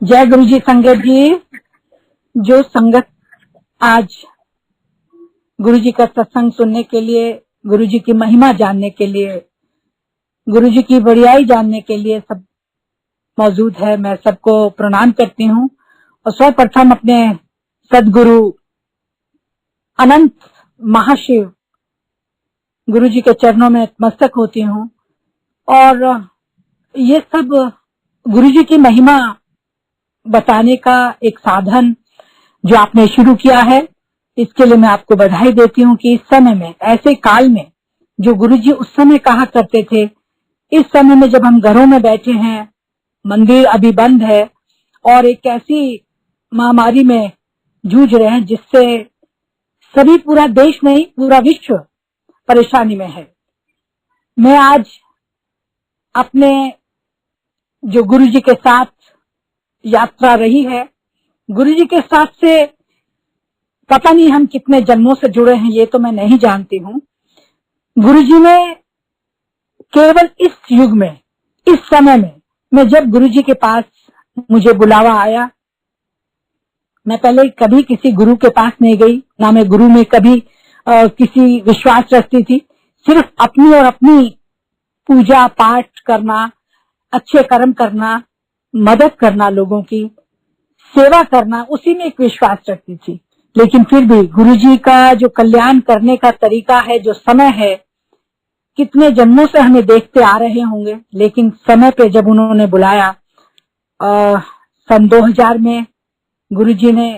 जय गुरु जी। संगत जी, जो संगत आज गुरु जी का सत्संग सुनने के लिए, गुरु जी की महिमा जानने के लिए, गुरु जी की बड़ाई जानने के लिए सब मौजूद है, मैं सबको प्रणाम करती हूँ और सर्वप्रथम अपने सदगुरु अनंत महाशिव गुरु जी के चरणों में मस्तक होती हूँ। और ये सब गुरु जी की महिमा बताने का एक साधन जो आपने शुरू किया है, इसके लिए मैं आपको बधाई देती हूँ कि इस समय में, ऐसे काल में जो गुरुजी उस समय कहा करते थे, इस समय में जब हम घरों में बैठे हैं, मंदिर अभी बंद है और एक ऐसी महामारी में जूझ रहे हैं जिससे सभी, पूरा देश नहीं पूरा विश्व परेशानी में है। मैं आज अपने जो गुरुजी के साथ यात्रा रही है, गुरुजी के साथ से पता नहीं हम कितने जन्मों से जुड़े हैं, ये तो मैं नहीं जानती हूँ। गुरुजी ने केवल इस युग में, इस समय में, मैं जब गुरुजी के पास मुझे बुलावा आया, मैं पहले कभी किसी गुरु के पास नहीं गई, ना मैं गुरु में कभी किसी विश्वास रखती थी। सिर्फ अपनी और अपनी पूजा पाठ करना, अच्छे कर्म करना, मदद करना, लोगों की सेवा करना, उसी में एक विश्वास रखती थी। लेकिन फिर भी गुरुजी का जो कल्याण करने का तरीका है, जो समय है, कितने जन्मों से हमें देखते आ रहे होंगे, लेकिन समय पे जब उन्होंने बुलाया, सन 2000 में गुरुजी ने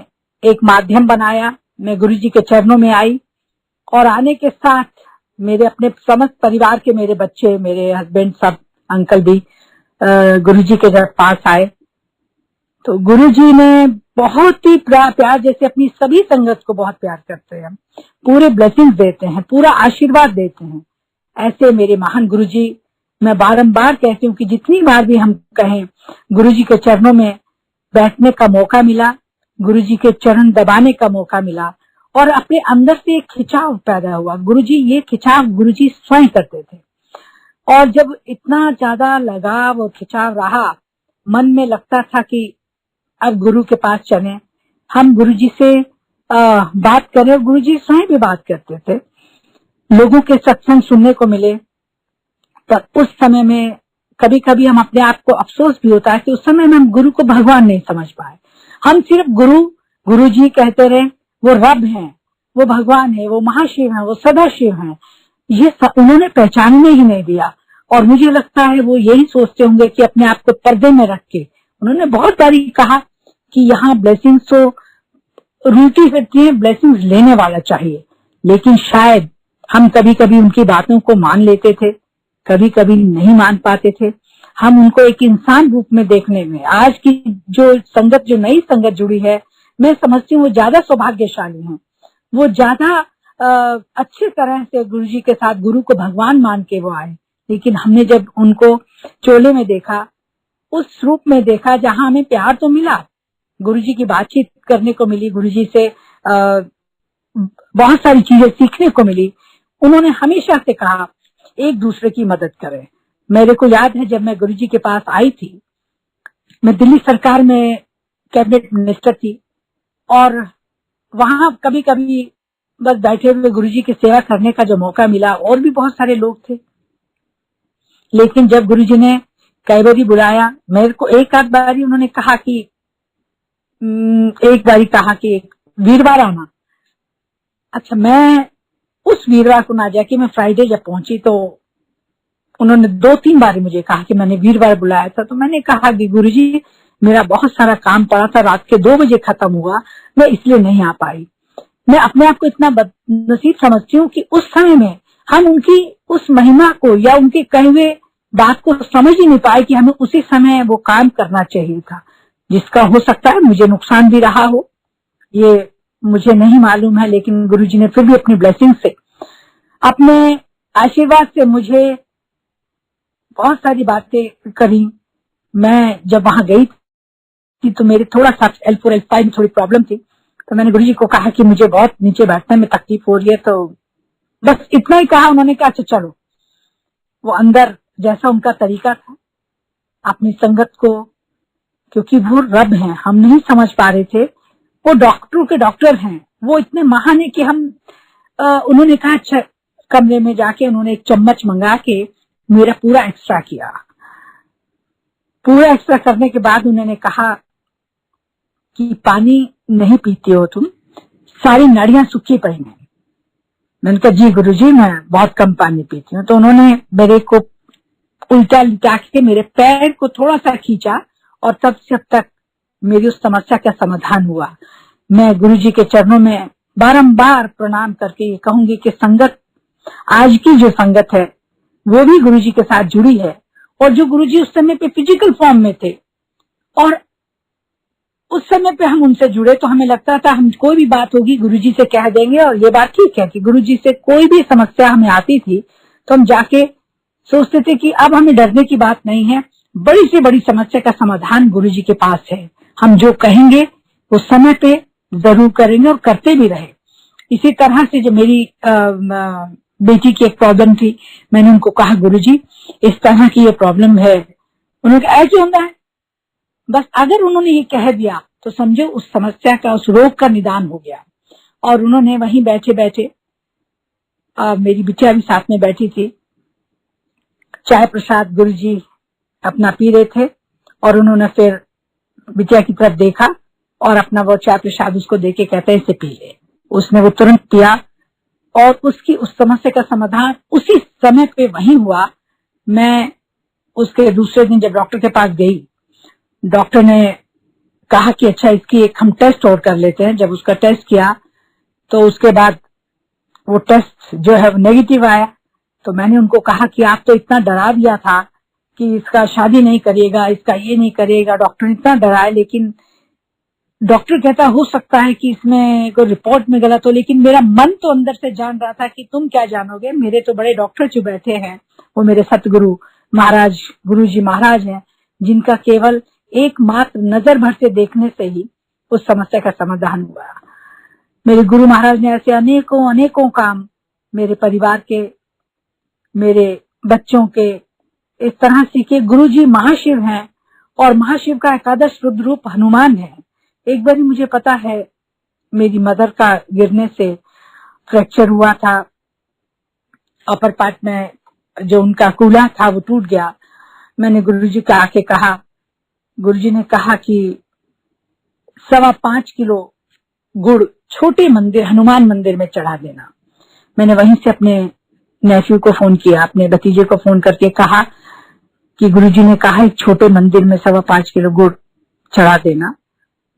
एक माध्यम बनाया, मैं गुरुजी के चरणों में आई और आने के साथ मेरे अपने समस्त परिवार के, मेरे बच्चे, मेरे हस्बैंड, सब अंकल भी गुरुजी के पास आए। तो गुरुजी ने बहुत ही प्यार, जैसे अपनी सभी संगत को बहुत प्यार करते हैं, पूरे ब्लेसिंग्स देते हैं, पूरा आशीर्वाद देते हैं, ऐसे मेरे महान गुरुजी। मैं बारंबार कहती हूँ कि जितनी बार भी हम कहें, गुरुजी के चरणों में बैठने का मौका मिला, गुरुजी के चरण दबाने का मौका मिला और अपने अंदर से एक खिंचाव पैदा हुआ। गुरुजी, ये खिंचाव गुरुजी स्वयं करते थे और जब इतना ज्यादा लगाव और खिंचाव रहा, मन में लगता था कि अब गुरु के पास चले, हम गुरुजी से बात करें। गुरुजी स्वयं भी बात करते थे, लोगों के सत्संग सुनने को मिले। पर उस समय में कभी कभी हम अपने आप को अफसोस भी होता है कि उस समय में हम गुरु को भगवान नहीं समझ पाए। हम सिर्फ गुरुजी कहते रहे, वो रब हैं, वो भगवान है, वो महाशिव हैं, वो सदाशिव हैं, ये उन्होंने पहचानने ही नहीं दिया। और मुझे लगता है वो यही सोचते होंगे कि अपने आप को पर्दे में रख के, उन्होंने बहुत बारी कहा कि यहाँ ब्लेसिंग्स तो रूटी फिरती है, ब्लेसिंग्स लेने वाला चाहिए। लेकिन शायद हम कभी कभी उनकी बातों को मान लेते थे, कभी कभी नहीं मान पाते थे। हम उनको एक इंसान रूप में देखने में, आज की जो संगत, जो नई संगत जुड़ी है, मैं समझती हूँ वो ज्यादा सौभाग्यशाली है। वो ज्यादा अच्छे तरह से गुरुजी के साथ गुरु को भगवान मान के वो आए। लेकिन हमने जब उनको चोले में देखा, उस रूप में देखा जहां हमें प्यार तो मिला, गुरुजी की बातचीत करने को मिली, गुरुजी से बहुत सारी चीजें सीखने को मिली। उन्होंने हमेशा से कहा एक दूसरे की मदद करें। मेरे को याद है जब मैं गुरुजी के पास आई थी, मैं दिल्ली सरकार में कैबिनेट मिनिस्टर थी और वहां कभी कभी बस बैठे हुए गुरुजी की सेवा करने का जो मौका मिला, और भी बहुत सारे लोग थे। लेकिन जब गुरुजी ने कई बारी बुलाया, मेरे को एक आध बारी उन्होंने कहा कि एक बारी कहा कि वीरवार आना। अच्छा, मैं उस वीरवार को ना जाके मैं फ्राइडे जब पहुंची तो उन्होंने 2-3 बार मुझे कहा कि मैंने वीरवार बुलाया था। तो मैंने कहा कि गुरुजी, मेरा बहुत सारा काम पड़ा था, रात के 2 बजे खत्म हुआ, मैं इसलिए नहीं आ पाई। मैं अपने आप को इतना बदनसीब समझती हूँ कि उस समय में हम उनकी उस महिमा को या उनके कहे हुए बात को समझ ही नहीं पाए कि हमें उसी समय वो काम करना चाहिए था, जिसका हो सकता है मुझे नुकसान भी रहा हो, ये मुझे नहीं मालूम है। लेकिन गुरुजी ने फिर भी अपनी ब्लेसिंग से, अपने आशीर्वाद से मुझे बहुत सारी बातें करी। मैं जब वहां गई थी तो मेरे थोड़ा सा L4 L5 में थोड़ी प्रॉब्लम थी, तो मैंने गुरुजी को कहा कि मुझे बहुत नीचे बैठने में तकलीफ हो रही है। तो बस इतना ही कहा, उन्होंने कहा अच्छा चलो। वो अंदर जैसा उनका तरीका था, अपनी संगत को क्योंकि वो रब हैं, हम नहीं समझ पा रहे थे। वो डॉक्टरों के डॉक्टर हैं, वो इतने महान है कि हम उन्होंने कहा अच्छा, कमरे में जाके उन्होंने एक चम्मच मंगा के मेरा पूरा एक्स्ट्रा किया। पूरा एक्स्ट्रा करने के बाद उन्होंने कहा कि पानी नहीं पीती हो तुम, सारी नाड़ियां सूखी पड़ी हैं। मैंने कहा जी गुरुजी मैं बहुत कम पानी पीती हूँ। तो उन्होंने मेरे को उल्टा लिटा के मेरे पैर को थोड़ा सा खींचा और तब से अब तक मेरी उस समस्या का समाधान हुआ। मैं गुरुजी के चरणों में बारंबार प्रणाम करके ये कहूंगी कि संगत, आज की जो संगत है वो भी गुरुजी के साथ जुड़ी है, और जो गुरुजी उस समय पे फिजिकल फॉर्म में थे और उस समय पे हम उनसे जुड़े तो हमें लगता था हम कोई भी बात होगी गुरुजी से कह देंगे। और ये बात ठीक है कि गुरुजी से कोई भी समस्या हमें आती थी तो हम जाके सोचते थे कि अब हमें डरने की बात नहीं है, बड़ी से बड़ी समस्या का समाधान गुरुजी के पास है। हम जो कहेंगे वो समय पे जरूर करेंगे और करते भी रहे। इसी तरह से जो मेरी बेटी की एक प्रॉब्लम थी, मैंने उनको कहा गुरुजी इस तरह की ये प्रॉब्लम है। उन्होंने कहा ऐसे होता है, बस अगर उन्होंने ये कह दिया तो समझो उस समस्या का, उस रोग का निदान हो गया। और उन्होंने वहीं बैठे बैठे, मेरी बिटिया भी साथ में बैठी थी, चाय प्रसाद गुरुजी अपना पी रहे थे और उन्होंने फिर बिटिया की तरफ देखा और अपना वो चाय प्रसाद उसको देके कहते हैं इसे पी ले। उसने वो तुरंत पिया और उसकी उस समस्या का समाधान उसी समय पे वहीं हुआ। मैं उसके दूसरे दिन जब डॉक्टर के पास गई, डॉक्टर ने कहा कि अच्छा इसकी एक हम टेस्ट और कर लेते हैं। जब उसका टेस्ट किया तो उसके बाद वो टेस्ट जो है नेगेटिव आया। तो मैंने उनको कहा कि आप तो इतना डरा दिया था कि इसका शादी नहीं करिएगा, इसका ये नहीं करिएगा, डॉक्टर ने इतना डराया। लेकिन डॉक्टर कहता हो सकता है कि इसमें कोई रिपोर्ट में गलत हो, लेकिन मेरा मन तो अंदर से जान रहा था कि तुम क्या जानोगे, मेरे तो बड़े डॉक्टर जो बैठे हैं वो मेरे सतगुरु महाराज गुरुजी महाराज हैं, जिनका केवल एकमात्र नजर भर से देखने से ही उस समस्या का समाधान हुआ। मेरे गुरु महाराज ने ऐसे अनेकों अनेकों काम मेरे परिवार के, मेरे बच्चों के इस तरह सीखे। गुरुजी महाशिव हैं और महाशिव का एकादश रुद्र रूप हनुमान है। एक बार मुझे पता है मेरी मदर का गिरने से फ्रैक्चर हुआ था, अपर पार्ट में जो उनका कूल्हा था वो टूट गया। मैंने गुरुजी का आके कहा, गुरुजी ने कहा कि 5.25 किलो गुड़ छोटे मंदिर हनुमान मंदिर में चढ़ा देना। मैंने वहीं से अपने नेफ्यू को फोन किया, अपने भतीजे को फोन करके कहा कि गुरुजी ने कहा एक छोटे मंदिर में 5.25 किलो गुड़ चढ़ा देना।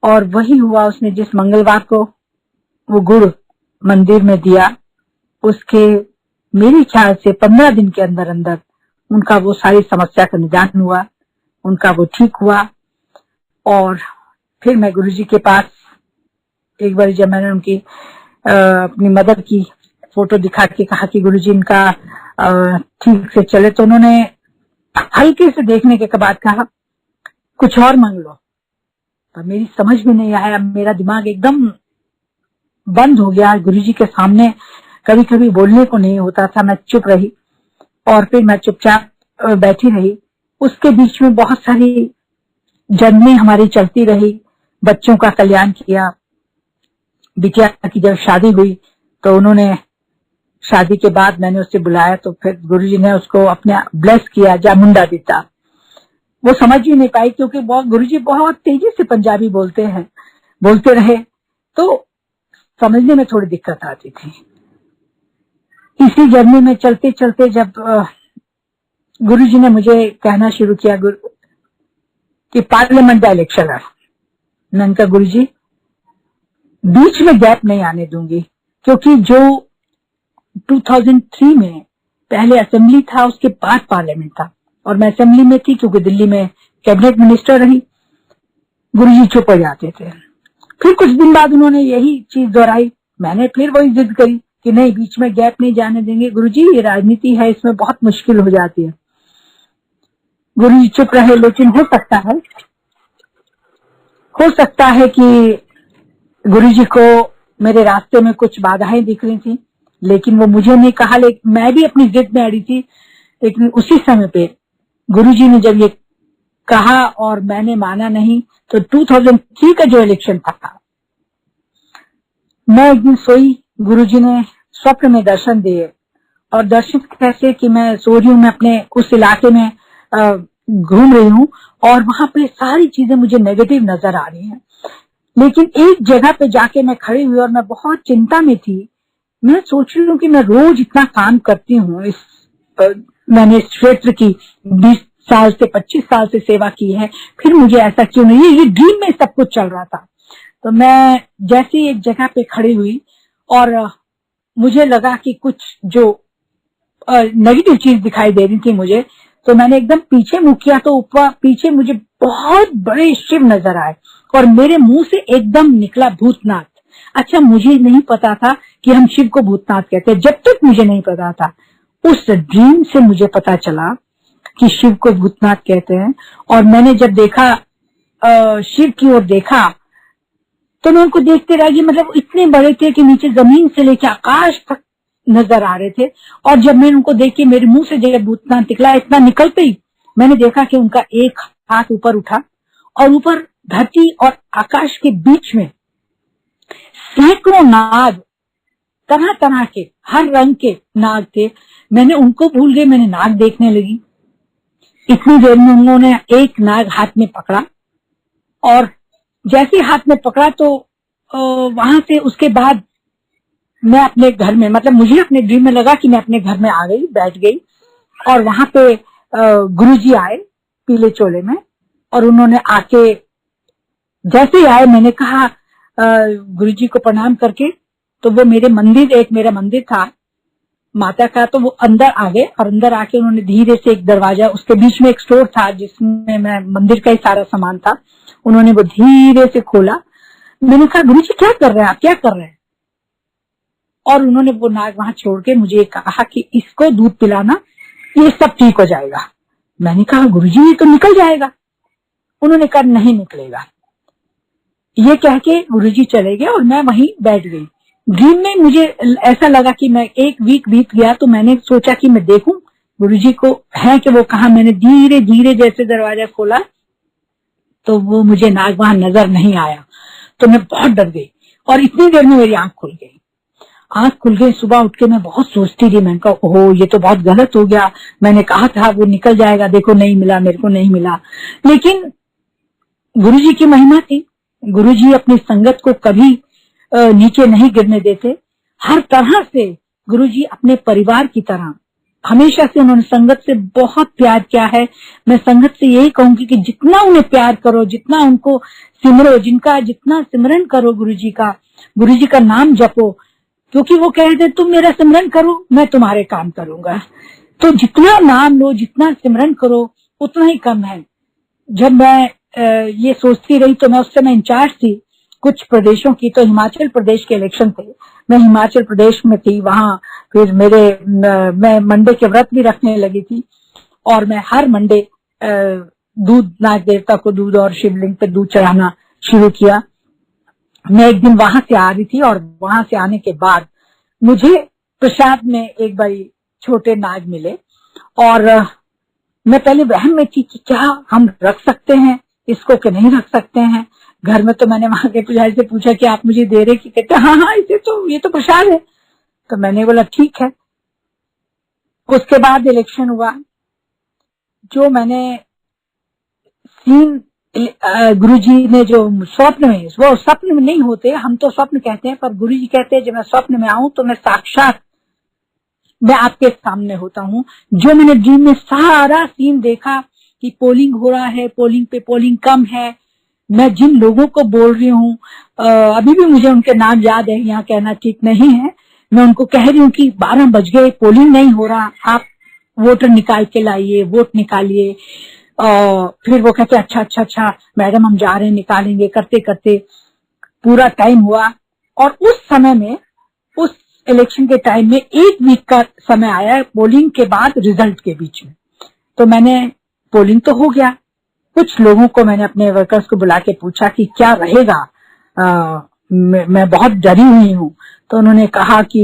और वही हुआ। उसने जिस मंगलवार को वो गुड़ मंदिर में दिया, उसके मेरे ख्याल से 15 दिन के अंदर अंदर उनका वो सारी समस्या का निदान हुआ, उनका वो ठीक हुआ। और फिर मैं गुरुजी के पास एक बार जब मैंने उनकी अपनी मदर की फोटो दिखा के कहा कि गुरुजी इनका ठीक से चले, तो उन्होंने हल्के से देखने के बाद कहा कुछ और मांग लो। तो मेरी समझ में नहीं आया, मेरा दिमाग एकदम बंद हो गया। गुरुजी के सामने कभी कभी बोलने को नहीं होता था, मैं चुप रही और फिर मैं चुपचाप बैठी रही। उसके बीच में बहुत सारी जन्में हमारी चलती रही, बच्चों का कल्याण किया। बिटिया की जब शादी हुई तो उन्होंने शादी के बाद मैंने उससे बुलाया तो फिर गुरुजी ने उसको अपने ब्लेस किया, जामुंडा दिता। वो समझ ही नहीं पाई क्योंकि गुरुजी बहुत तेजी से पंजाबी बोलते हैं, बोलते रहे तो समझने में थोड़ी दिक्कत आती थी। इसी जर्नी में चलते चलते जब गुरुजी ने मुझे कहना शुरू किया कि पार्लियामेंट का इलेक्शन है, मैंने कहा गुरुजी बीच में गैप नहीं आने दूंगी, क्योंकि जो 2003 में पहले असेंबली था उसके बाद पार्लियामेंट था और मैं असेंबली में थी क्योंकि दिल्ली में कैबिनेट मिनिस्टर रही। गुरुजी चुप हो जाते थे। फिर कुछ दिन बाद उन्होंने यही चीज दोहराई, मैंने फिर वही जिद करी कि नहीं बीच में गैप नहीं जाने देंगे गुरुजी, ये राजनीति है, इसमें बहुत मुश्किल हो जाती है। गुरुजी चुप रहे। लेकिन हो सकता है कि गुरुजी को मेरे रास्ते में कुछ बाधाएं दिख रही थी, लेकिन वो मुझे नहीं कहा, लेकिन मैं भी अपनी जिद में अड़ी थी। लेकिन उसी समय पे गुरुजी ने जब ये कहा और मैंने माना नहीं। तो 2003 का जो इलेक्शन था, मैं एक दिन सोई, गुरुजी ने स्वप्न में दर्शन दिए। और दर्शन कैसे कि मैं सो रही हूँ, मैं अपने उस इलाके में घूम रही हूँ और वहां पे सारी चीजें मुझे नेगेटिव नजर आ रही हैं। लेकिन एक जगह पे जाके मैं खड़ी हुई और मैं बहुत चिंता में थी। मैं सोच रही हूँ कि मैं रोज इतना काम करती हूँ, मैंने इस क्षेत्र की 20 साल से 25 साल से सेवा की है, फिर मुझे ऐसा क्यों नहीं है। ये ड्रीम में सब कुछ चल रहा था। तो मैं जैसे ही एक जगह पे खड़ी हुई और मुझे लगा कि कुछ जो नेगेटिव चीज दिखाई दे रही थी मुझे, तो मैंने एकदम पीछे मुंह किया तो ऊपर पीछे मुझे बहुत बड़े शिव नजर आए और मेरे मुंह से एकदम निकला भूतनाथ। अच्छा, मुझे नहीं पता था कि हम शिव को भूतनाथ कहते हैं, जब तक मुझे नहीं पता था। उस ड्रीम से मुझे पता चला कि शिव को भूतनाथ कहते हैं। और मैंने जब देखा, शिव की ओर देखा, तो मैं उनको देखते रह गई। मतलब इतने बड़े थे कि नीचे जमीन से लेकर आकाश तक नजर आ रहे थे। और जब मैंने उनको देख के मेरे मुंह से जब भूतनाथ निकला, इतना निकलते ही मैंने देखा कि उनका एक हाथ ऊपर उठा और ऊपर धरती और आकाश के बीच में सैकड़ों नाग, तरह तरह के, हर रंग के नाग थे। मैंने उनको भूल गई, मैंने नाग देखने लगी। इतनी देर में उन्होंने एक नाग हाथ में पकड़ा और जैसे हाथ में पकड़ा तो वहां से उसके बाद मैं अपने घर में, मतलब मुझे अपने ड्रीम में लगा कि मैं अपने घर में आ गई, बैठ गई। और वहां पे गुरुजी आए पीले चोले में और उन्होंने आके जैसे ही आए, मैंने कहा गुरुजी को प्रणाम करके, तो वो मेरे मंदिर, एक मेरा मंदिर था माता का, तो वो अंदर आ गए और अंदर आके उन्होंने धीरे से एक दरवाजा, उसके बीच में एक स्टोर था जिसमें मैं मंदिर का ही सारा सामान था, उन्होंने वो धीरे से खोला। मैंने कहा गुरुजी क्या कर रहे हैं आप, क्या कर रहे हैं? और उन्होंने वो नाग वहां छोड़ के मुझे कहा कि इसको दूध पिलाना, ये सब ठीक हो जाएगा। मैंने कहा गुरुजी ये तो निकल जाएगा। उन्होंने कहा नहीं निकलेगा। ये कह के गुरुजी चले गए और मैं वहीं बैठ गई। ड्रीम में मुझे ऐसा लगा कि मैं, एक वीक बीत गया तो मैंने सोचा कि मैं देखूं गुरुजी को है कि वो कहा। मैंने धीरे धीरे जैसे दरवाजा खोला तो वो मुझे नाग वहां नजर नहीं आया। तो मैं बहुत डर गई और इतनी देर में मेरी आंख खुल गई। आंख खुल गई, सुबह उठ के मैं बहुत सोचती रही। मैंने कहा ओहो ये तो बहुत गलत हो गया, मैंने कहा था वो निकल जाएगा, देखो नहीं मिला, मेरे को नहीं मिला। लेकिन गुरुजी की महिमा थी, गुरुजी अपनी संगत को कभी नीचे नहीं गिरने देते। हर तरह से गुरुजी अपने परिवार की तरह, हमेशा से उन्होंने संगत से बहुत प्यार किया है। मैं संगत से यही कहूंगी कि जितना उन्हें प्यार करो, जितना उनको सिमरो, जिनका जितना सिमरन करो गुरुजी का नाम जपो, क्योंकि वो कहते हैं तुम मेरा सिमरन करो मैं तुम्हारे काम करूंगा। तो जितना नाम लो, जितना सिमरन करो उतना ही कम है। जब मैं ये सोचती रही तो मैं उस समय इंचार्ज थी कुछ प्रदेशों की, तो हिमाचल प्रदेश के इलेक्शन थे, मैं हिमाचल प्रदेश में थी। वहां फिर मैं मंडे के व्रत भी रखने लगी थी और मैं हर मंडे दूध, नाग देवता को दूध और शिवलिंग पे दूध चढ़ाना शुरू किया। मैं एक दिन वहां से आ रही थी और वहां से आने के बाद मुझे प्रसाद में एक बारी छोटे नाग मिले और मैं पहले वहम में थी कि क्या हम रख सकते हैं इसको कि नहीं रख सकते हैं। घर में तो मैंने वहां के पुजारी से पूछा कि आप मुझे दे रहे, कि कहते हाँ इसे तो, ये तो प्रसाद है। तो मैंने बोला ठीक है। उसके बाद इलेक्शन हुआ। जो मैंने सीन गुरुजी ने जो स्वप्न में, वो स्वप्न में नहीं होते, हम तो स्वप्न कहते हैं, पर गुरुजी कहते हैं जब मैं स्वप्न में आऊं तो मैं साक्षात मैं आपके सामने होता हूँ। जो मैंने ड्रीम में सारा सीन देखा कि पोलिंग हो रहा है, पोलिंग पे पोलिंग कम है, मैं जिन लोगों को बोल रही हूँ, अभी भी मुझे उनके नाम याद है, यहाँ कहना ठीक नहीं है, मैं उनको कह रही हूँ कि 12 बज गए, पोलिंग नहीं हो रहा, आप वोटर निकाल के लाइए, वोट निकालिए। फिर वो कहते अच्छा मैडम हम जा रहे हैं, निकालेंगे। करते करते पूरा टाइम हुआ और उस समय में, उस इलेक्शन के टाइम में 1 वीक का समय आया पोलिंग के बाद रिजल्ट के बीच में। तो मैंने, पोलिंग तो हो गया, कुछ लोगों को मैंने अपने वर्कर्स को बुला के पूछा कि क्या रहेगा, मैं बहुत डरी हुई हूँ। तो उन्होंने कहा कि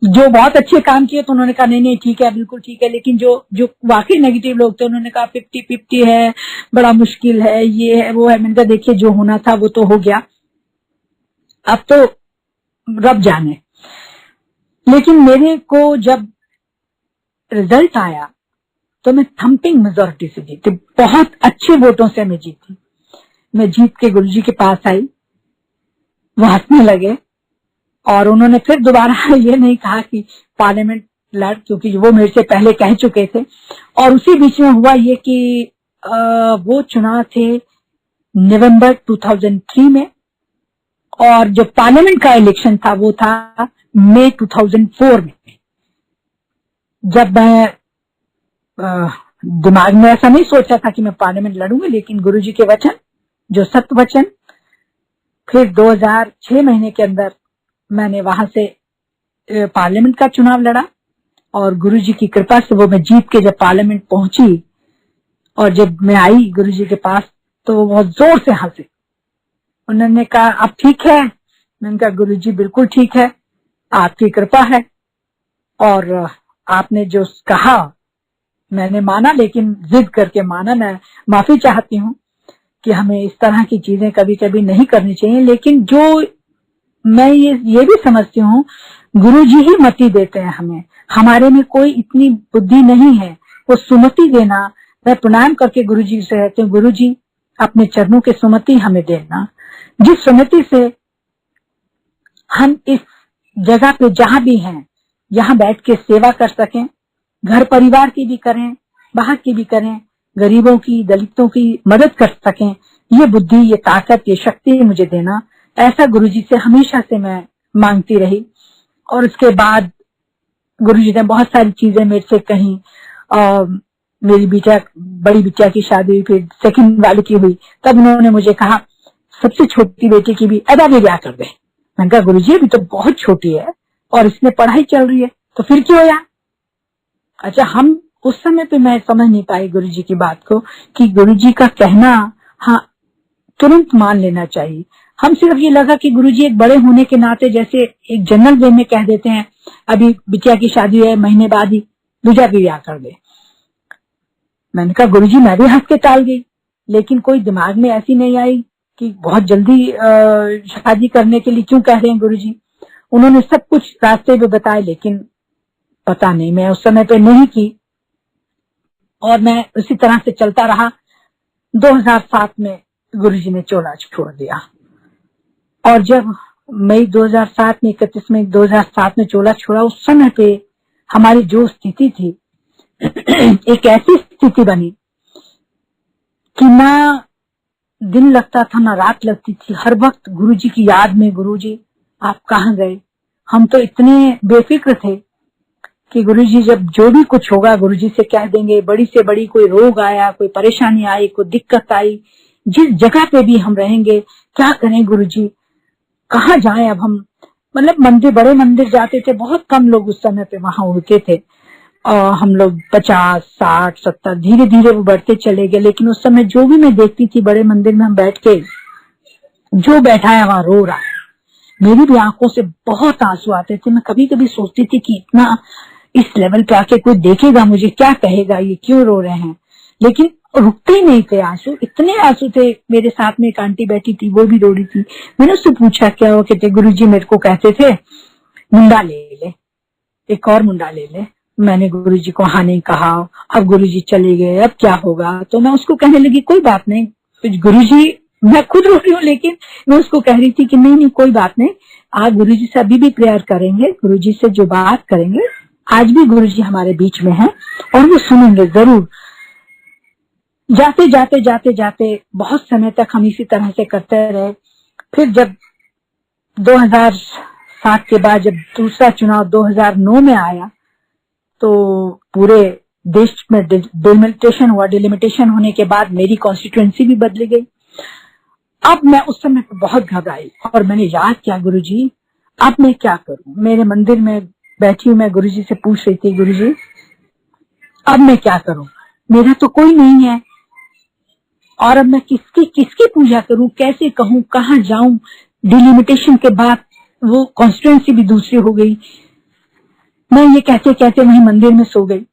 जो बहुत अच्छे काम किए तो उन्होंने कहा नहीं नहीं ठीक है, बिल्कुल ठीक है, लेकिन जो जो वाकई नेगेटिव लोग थे उन्होंने कहा 50-50 है, बड़ा मुश्किल है, ये है वो है। मैंने कहा देखिए जो होना था वो तो हो गया, अब तो रब जाने। लेकिन मेरे को जब रिजल्ट आया तो मैं थम्पिंग मेजोरिटी से जीती, बहुत अच्छे वोटों से मैं जीती। मैं जीत के गुरुजी के पास आई, वो हंसने लगे और उन्होंने फिर दोबारा ये नहीं कहा कि पार्लियामेंट लड़, क्योंकि वो मेरे से पहले कह चुके थे। और उसी बीच में हुआ ये कि वो चुनाव थे नवंबर 2003 में, और जो पार्लियामेंट का इलेक्शन था वो था मई 2004 में। जब मैं दिमाग में ऐसा नहीं सोचा था कि मैं पार्लियामेंट लड़ूंगी, लेकिन गुरुजी के वचन, जो सत्य वचन, फिर 2006 महीने के अंदर मैंने वहां से पार्लियामेंट का चुनाव लड़ा और गुरुजी की कृपा से वो मैं जीत के जब पार्लियामेंट पहुंची और जब मैं आई गुरुजी के पास तो वो बहुत जोर से हंसे। उन्होंने कहा अब ठीक है? मैंने कहा गुरुजी बिल्कुल ठीक है, आपकी कृपा है और आपने जो कहा मैंने माना, लेकिन जिद करके माना। मैं माफी चाहती हूँ कि हमें इस तरह की चीजें कभी कभी नहीं करनी चाहिए, लेकिन जो मैं ये भी समझती हूँ गुरुजी ही मति देते हैं हमें, हमारे में कोई इतनी बुद्धि नहीं है वो सुमति देना। मैं प्रणाम करके गुरुजी से कहती हूँ गुरुजी अपने चरणों के सुमति हमें देना, जिस सुमति से हम इस जगह पे जहां भी हैं यहाँ बैठ के सेवा कर सकें, घर परिवार की भी करें, बाहर की भी करें, गरीबों की दलितों की मदद कर सकें। ये बुद्धि, ये ताकत, ये शक्ति मुझे देना, ऐसा गुरुजी से हमेशा से मैं मांगती रही। और उसके बाद गुरुजी ने बहुत सारी चीजें मेरे से कही। मेरी बड़ी बिटिया की शादी हुई, फिर सेकंड वाली की हुई, तब उन्होंने मुझे कहा सबसे छोटी बेटी की भी अदा भी ब्याह कर दे। मैंने कहा गुरुजी अभी तो बहुत छोटी है और इसमें पढ़ाई चल रही है, तो फिर क्यों यार। अच्छा, हम उस समय पे मैं समझ नहीं पाई गुरुजी की बात को कि गुरुजी का कहना हाँ तुरंत मान लेना चाहिए। हम सिर्फ ये लगा कि गुरुजी एक बड़े होने के नाते जैसे एक जनरल वे में कह देते हैं अभी बिटिया की शादी है, महीने बाद ही दूजा भी ब्याह कर दे। मैंने कहा गुरुजी मैं भी हंस के टाल गई, लेकिन कोई दिमाग में ऐसी नहीं आई कि बहुत जल्दी शादी करने के लिए क्यों कह रहे हैं गुरुजी। उन्होंने सब कुछ रास्ते पे बताए, लेकिन पता नहीं मैं उस समय पे नहीं की और मैं उसी तरह से चलता रहा। 2007 में गुरुजी ने चोला छोड़ दिया और जब मई 2007 में 31 मई 2007 में चोला छोड़ा, उस समय पे हमारी जो स्थिति थी एक ऐसी स्थिति बनी कि ना दिन लगता था ना रात लगती थी, हर वक्त गुरुजी की याद में, गुरुजी आप कहाँ गए। हम तो इतने बेफिक्र थे कि गुरुजी जब जो भी कुछ होगा गुरुजी से कह देंगे। बड़ी से बड़ी कोई रोग आया, कोई परेशानी आई, कोई दिक्कत आई, जिस जगह पे भी हम रहेंगे क्या करें गुरुजी, कहाँ जाएं अब हम। मतलब मंदिर, बड़े मंदिर जाते थे, बहुत कम लोग उस समय पे वहां उड़ते थे और हम लोग 50, 60, 70 धीरे धीरे वो बढ़ते चले गए। लेकिन उस समय जो भी मैं देखती थी बड़े मंदिर में हम बैठ के, जो बैठा है वहां रो रहा है, मेरी भी आंखों से बहुत आंसू आते थे। मैं कभी कभी सोचती थी कि इतना इस लेवल पे आके कोई देखेगा मुझे, क्या कहेगा ये क्यों रो रहे हैं, लेकिन रुकते ही नहीं थे आंसू, इतने आंसू थे। मेरे साथ में एक आंटी बैठी थी, वो भी रो रही थी। मैंने उससे पूछा क्या हो, कहते गुरुजी मेरे को कहते थे मुंडा ले ले, एक और मुंडा ले ले। मैंने गुरुजी को हाँ नहीं कहा। अब गुरुजी चले गए, अब क्या होगा। तो मैं उसको कहने लगी कोई बात नहीं गुरुजी, मैं खुद रो रही हूँ, लेकिन मैं उसको कह रही थी कि नहीं नहीं कोई बात नहीं, आप गुरुजी से अभी भी प्रेयर करेंगे, गुरुजी से जो बात करेंगे, आज भी गुरुजी हमारे बीच में हैं और वो सुनेंगे जरूर। जाते जाते जाते जाते बहुत समय तक हम इसी तरह से करते रहे। फिर जब 2007 के बाद जब दूसरा चुनाव 2009 में आया तो पूरे देश में डिलिमिटेशन हुआ। डिलिमिटेशन होने के बाद मेरी कॉन्स्टिट्यूएंसी भी बदली गई। अब मैं उस समय बहुत घबराई और मैंने याद किया गुरुजी अब मैं क्या करूं। मेरे मंदिर में बैठी हूं, मैं गुरुजी से पूछ रही थी गुरुजी अब मैं क्या करूं, मेरा तो कोई नहीं है और अब मैं किसकी पूजा करूं, कैसे कहूं, कहाँ जाऊं। डिलिमिटेशन के बाद वो कॉन्स्टिट्यूएंसी भी दूसरी हो गई। मैं ये कहते कहते वहीं मंदिर में सो गई।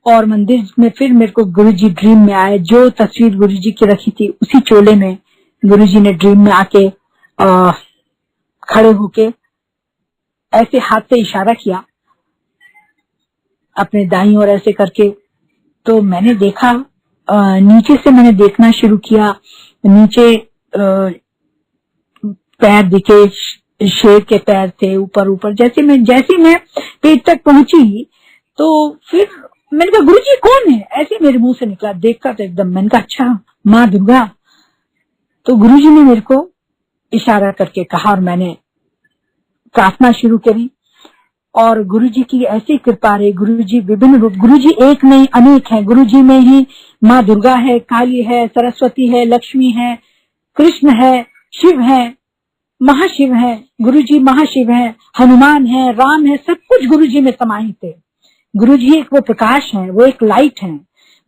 और मंदिर में फिर मेरे को गुरुजी ड्रीम में आए। जो तस्वीर गुरुजी की रखी थी उसी चोले में गुरुजी ने ड्रीम में आके खड़े होके ऐसे हाथ से इशारा किया अपने दाईं ओर ऐसे करके। तो मैंने देखा, नीचे से मैंने देखना शुरू किया। नीचे पैर दिखे, शेर के पैर थे ऊपर ऊपर। जैसे मैं पेट तक पहुंची तो फिर मैंने कहा गुरुजी कौन है, ऐसे मेरे मुंह से निकला। देखा तो एकदम, मैंने कहा अच्छा माँ दुर्गा। तो गुरुजी ने मेरे को इशारा करके कहा और मैंने प्रार्थना शुरू करी। और गुरुजी की ऐसी कृपा रही। गुरुजी विभिन्न रूप, गुरुजी एक नहीं अनेक है। गुरुजी में ही माँ दुर्गा है, काली है, सरस्वती है, लक्ष्मी है, कृष्ण है, शिव है, महाशिव है। गुरुजी महाशिव है, हनुमान है, राम है, सब कुछ गुरुजी में समाहित है। गुरुजी एक वो प्रकाश है, वो एक लाइट है।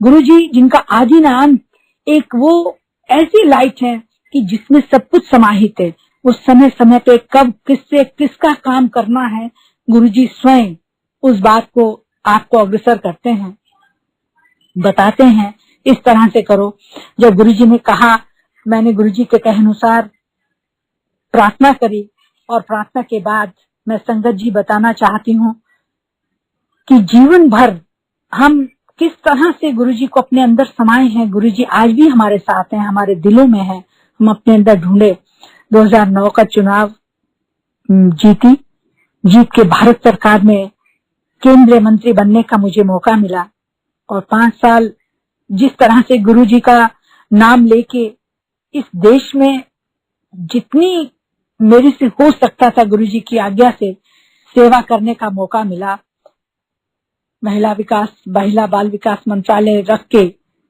गुरुजी जिनका आदि ना अंत, एक वो ऐसी लाइट है कि जिसमें सब कुछ समाहित है। उस समय समय पे कब किससे किसका काम करना है, गुरुजी स्वयं उस बात को आपको अग्रसर करते हैं, बताते हैं इस तरह से करो। जब गुरुजी ने कहा, मैंने गुरुजी के कहे अनुसार प्रार्थना करी। और प्रार्थना के बाद मैं संगत जी बताना चाहती हूँ कि जीवन भर हम किस तरह से गुरुजी को अपने अंदर समाये हैं। गुरुजी आज भी हमारे साथ हैं, हमारे दिलों में है, हम अपने अंदर ढूंढे। 2009 का चुनाव जीत के भारत सरकार में केंद्रीय मंत्री बनने का मुझे मौका मिला। और 5 साल जिस तरह से गुरुजी का नाम लेके इस देश में जितनी मेरे से हो सकता था गुरुजी की आज्ञा से सेवा करने का मौका मिला। महिला बाल विकास मंत्रालय रख के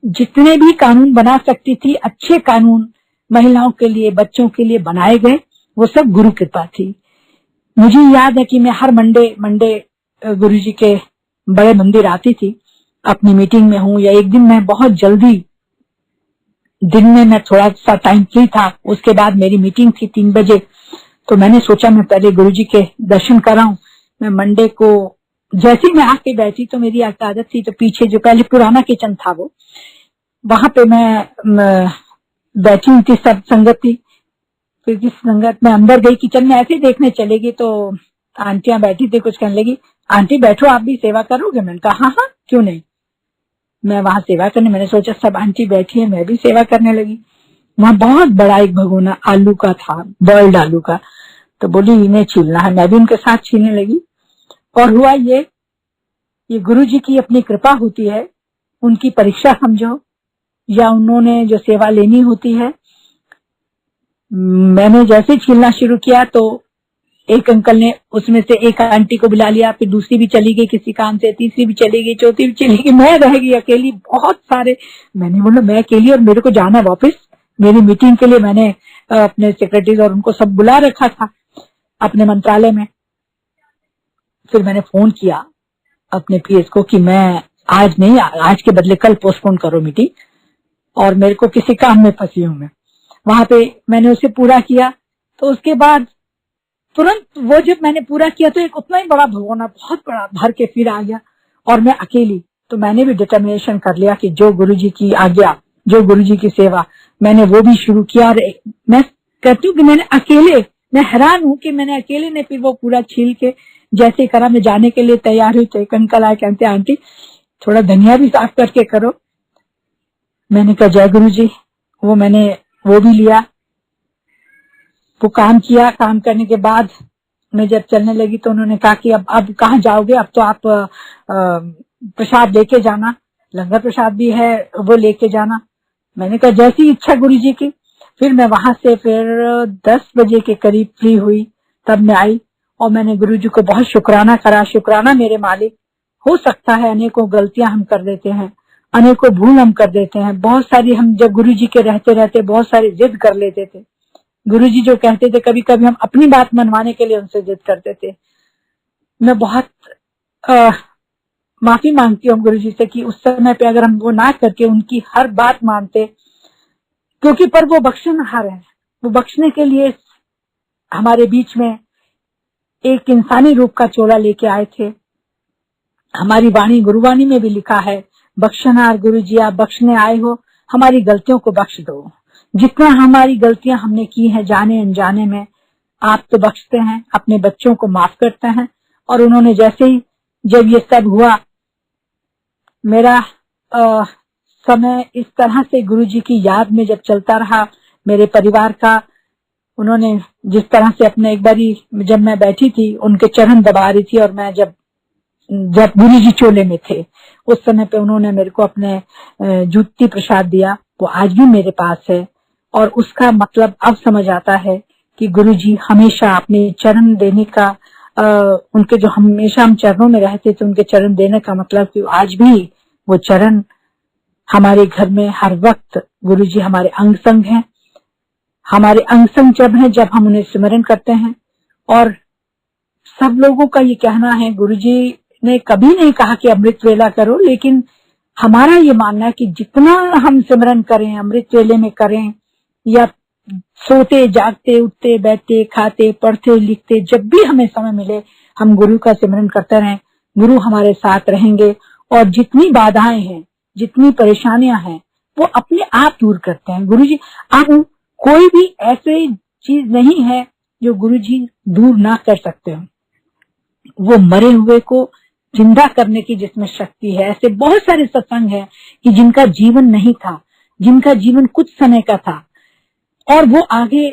जितने भी कानून बना सकती थी, अच्छे कानून महिलाओं के लिए, बच्चों के लिए बनाए गए, वो सब गुरु कृपा थी। मुझे याद है कि मैं हर मंडे गुरुजी के बड़े मंदिर आती थी, अपनी मीटिंग में हूँ। या एक दिन मैं बहुत जल्दी, दिन में मैं थोड़ा सा टाइम फ्री था, उसके बाद मेरी मीटिंग थी 3 बजे। तो मैंने सोचा मैं पहले गुरुजी के दर्शन कराऊं। मैं मंडे को जैसे मैं आके बैठी तो मेरी आदत थी, तो पीछे जो पहले पुराना किचन था वो, वहां पे मैं बैठी हुई थी, सब संगत थी। फिर जिस संगत में अंदर गई, किचन में ऐसे देखने चलेगी तो आंटियां बैठी थी, कुछ कहने लगी आंटी बैठो आप भी सेवा करोगे। मैंने कहा हाँ हाँ क्यों नहीं। मैं वहां सेवा करने, मैंने सोचा सब आंटी बैठी है, मैं भी सेवा करने लगी। वहां बहुत बड़ा एक भगोना आलू का था, बॉइल्ड आलू का। तो बोली इन्हें छीलना है, मैं भी उनके साथ छीलने लगी। और हुआ ये गुरुजी की अपनी कृपा होती है, उनकी परीक्षा समझो, या उन्होंने जो सेवा लेनी होती है। मैंने जैसे छीलना शुरू किया तो एक अंकल ने उसमें से एक आंटी को बुला लिया, फिर दूसरी भी चली गई किसी काम से, तीसरी भी चली गई, चौथी भी चली गई, मैं रह गई अकेली। बहुत सारे, मैंने बोला मैं अकेली और मेरे को जाना वापस मेरी मीटिंग के लिए। मैंने अपने सेक्रेटरी और उनको सब बुला रखा था अपने मंत्रालय में। फिर मैंने फोन किया अपने पीएस को कि मैं आज नहीं, आज के बदले कल पोस्टपोन करो मीटिंग, और मेरे को किसी काम में फंसी हूं मैं। वहां पे मैंने उसे पूरा किया। तो उसके बाद तुरंत वो जब मैंने पूरा किया तो एक उतना ही बड़ा भगोना बहुत बड़ा भर के फिर आ गया, और मैं अकेली। तो मैंने भी डिटर्मिनेशन कर लिया कि जो गुरुजी की आज्ञा, जो गुरुजी की सेवा, मैंने वो भी शुरू किया। और मैं कहती हूँ कि मैं हैरान हूँ कि मैंने अकेले ने फिर वो पूरा छील के जैसे करा। मैं जाने के लिए तैयार हुई तो एक अंकल आए, कहते आंटी थोड़ा धनिया भी साफ करके करो। मैंने कहा जय गुरुजी। मैंने वो भी लिया, वो काम किया। काम करने के बाद मैं जब चलने लगी तो उन्होंने कहा कि अब कहाँ जाओगे, अब तो आप प्रसाद लेके जाना, लंगर प्रसाद भी है वो लेके जाना। मैंने कहा जैसी इच्छा गुरुजी की। फिर मैं वहां से फिर 10 बजे के करीब फ्री हुई, तब मैं आई और मैंने गुरुजी को बहुत शुक्राना करा। शुक्राना मेरे मालिक, हो सकता है अनेकों गलतियां हम कर देते हैं, अनेकों भूल हम कर देते हैं, बहुत सारी हम जब गुरुजी के रहते रहते बहुत सारी जिद कर लेते थे। गुरुजी जो कहते थे कभी कभी हम अपनी बात मनवाने के लिए उनसे जिद करते थे। मैं बहुत माफी मांगती हूँ गुरुजी से कि उस समय पे अगर हम वो ना करके उनकी हर बात मानते, क्योंकि पर वो बख्शनहार है। वो बख्शने के लिए हमारे बीच में एक इंसानी रूप का चोला लेके आए थे, हमारी वाणी गुरुवाणी में भी लिखा है, बख्शनार गुरु जी आप बख्शने आए हो, हमारी गलतियों को बख्श दो। जितना हमारी गलतियां हमने की हैं जाने अनजाने में, आप तो बख्शते हैं, अपने बच्चों को माफ करते हैं। और उन्होंने जैसे ही जब ये सब हुआ, मेरा समय इस तरह से गुरु जी की याद में जब चलता रहा, मेरे परिवार का, उन्होंने जिस तरह से अपने, एक बारी जब मैं बैठी थी उनके चरण दबा रही थी, और मैं जब गुरु जी चोले में थे उस समय पे उन्होंने मेरे को अपने जूती प्रसाद दिया, वो आज भी मेरे पास है। और उसका मतलब अब समझ आता है कि गुरु जी हमेशा अपने चरण देने का, उनके जो हमेशा हम चरणों में रहते थे, उनके चरण देने का मतलब कि आज भी वो चरण हमारे घर में हर वक्त, गुरु जी हमारे अंग संग हैं। हमारे अंग संग जब है जब हम उन्हें स्मरण करते हैं। और सब लोगों का ये कहना है, गुरु जी ने कभी नहीं कहा कि अमृत वेला करो, लेकिन हमारा ये मानना है कि जितना हम सिमरन करें, अमृत वेले में करें, या सोते जागते उठते बैठते खाते पढ़ते लिखते, जब भी हमें समय मिले हम गुरु का सिमरन करते रहें, गुरु हमारे साथ रहेंगे। और जितनी बाधाएं हैं, जितनी परेशानियां हैं, वो अपने आप दूर करते हैं गुरु जी। आप कोई भी ऐसी चीज नहीं है जो गुरु जी दूर ना कर सकते हो। वो मरे हुए को जिंदा करने की जिसमें शक्ति है। ऐसे बहुत सारे सत्संग हैं कि जिनका जीवन नहीं था, जिनका जीवन कुछ समय का था, और वो आगे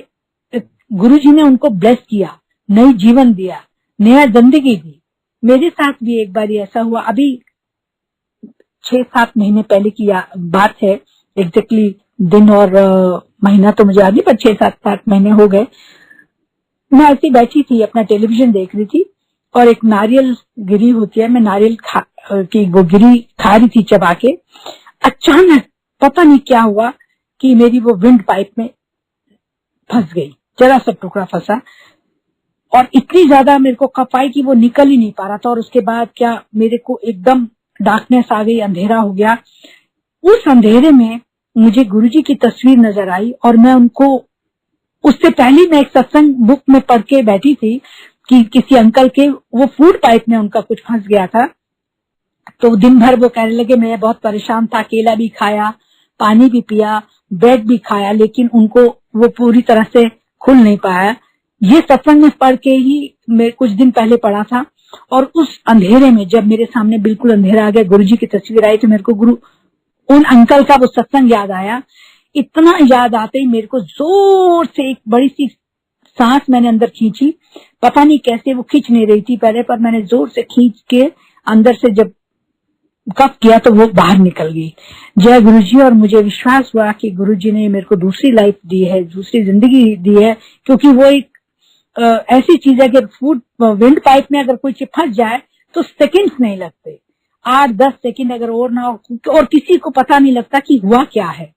गुरुजी ने उनको ब्लेस किया, नई जीवन दिया, नया जिंदगी दी। मेरे साथ भी एक बार ऐसा हुआ, अभी 6-7 महीने पहले की बात है, एग्जैक्टली दिन और महीना तो मुझे याद नहीं, पर 6-7 महीने हो गए। मैं ऐसी बैठी थी, अपना टेलीविजन देख रही थी, और एक नारियल गिरी होती है, मैं नारियल की वो गिरी खा रही थी चबा के। अचानक पता नहीं क्या हुआ कि मेरी वो विंड पाइप में फंस गई, जरा सा टुकड़ा फंसा, और इतनी ज्यादा मेरे को कफ आई कि वो निकल ही नहीं पा रहा था। और उसके बाद क्या, मेरे को एकदम डार्कनेस आ गई, अंधेरा हो गया। उस अंधेरे में मुझे गुरुजी की तस्वीर नजर आई, और मैं उनको, उससे पहले मैं एक सत्संग बुक में पढ़ के बैठी थी कि किसी अंकल के वो फूड पाइप में उनका कुछ फंस गया था। तो दिन भर वो कहने लगे, मैं बहुत परेशान था, केला भी खाया, पानी भी पिया, ब्रेड भी खाया, लेकिन उनको वो पूरी तरह से खुल नहीं पाया। ये सत्संग में पढ़ के ही मैं कुछ दिन पहले पढ़ा था। और उस अंधेरे में जब मेरे सामने बिल्कुल अंधेरा आ गया, गुरुजी की तस्वीर आई, तो मेरे को उन अंकल का वो सत्संग याद आया। इतना याद आते ही मेरे को जोर से एक बड़ी सी सांस मैंने अंदर खींची, पता नहीं कैसे, वो खींच नहीं रही थी पहले, पर मैंने जोर से खींच के अंदर से जब कफ किया तो वो बाहर निकल गई। जय गुरुजी। और मुझे विश्वास हुआ कि गुरुजी ने मेरे को दूसरी लाइफ दी है, दूसरी जिंदगी दी है, क्योंकि वो एक ऐसी चीज है कि विंड पाइप में अगर कोई फंस जाए तो सेकंड्स नहीं लगते, 8-10 सेकंड अगर और ना हो, और किसी को पता नहीं लगता कि हुआ क्या है,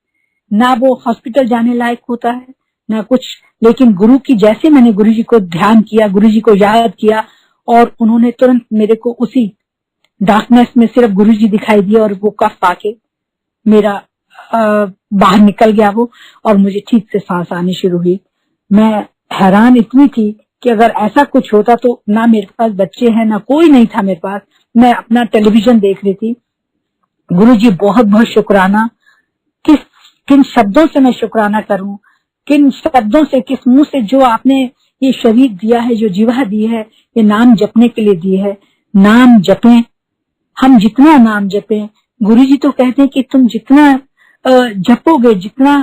ना वो हॉस्पिटल जाने लायक होता है ना कुछ। लेकिन गुरु की, जैसे मैंने गुरुजी को ध्यान किया, गुरुजी को याद किया, और उन्होंने तुरंत मेरे को उसी डार्कनेस में सिर्फ गुरुजी दिखाई दिया, और वो कफ आके मेरा बाहर निकल गया वो, और मुझे ठीक से सांस आनी शुरू हुई। मैं हैरान इतनी थी कि अगर ऐसा कुछ होता तो ना मेरे पास बच्चे हैं, ना कोई नहीं था मेरे पास, मैं अपना टेलीविजन देख रही थी। गुरुजी बहुत बहुत शुक्राना। किन शब्दों से मैं शुक्राना करूं, किन शब्दों से, किस मुंह से, जो आपने ये शरीर दिया है, जो जीवा दी है, ये नाम जपने के लिए दी है। नाम जपें, हम जितना नाम जपें, गुरुजी तो कहते हैं कि तुम जितना जपोगे, जितना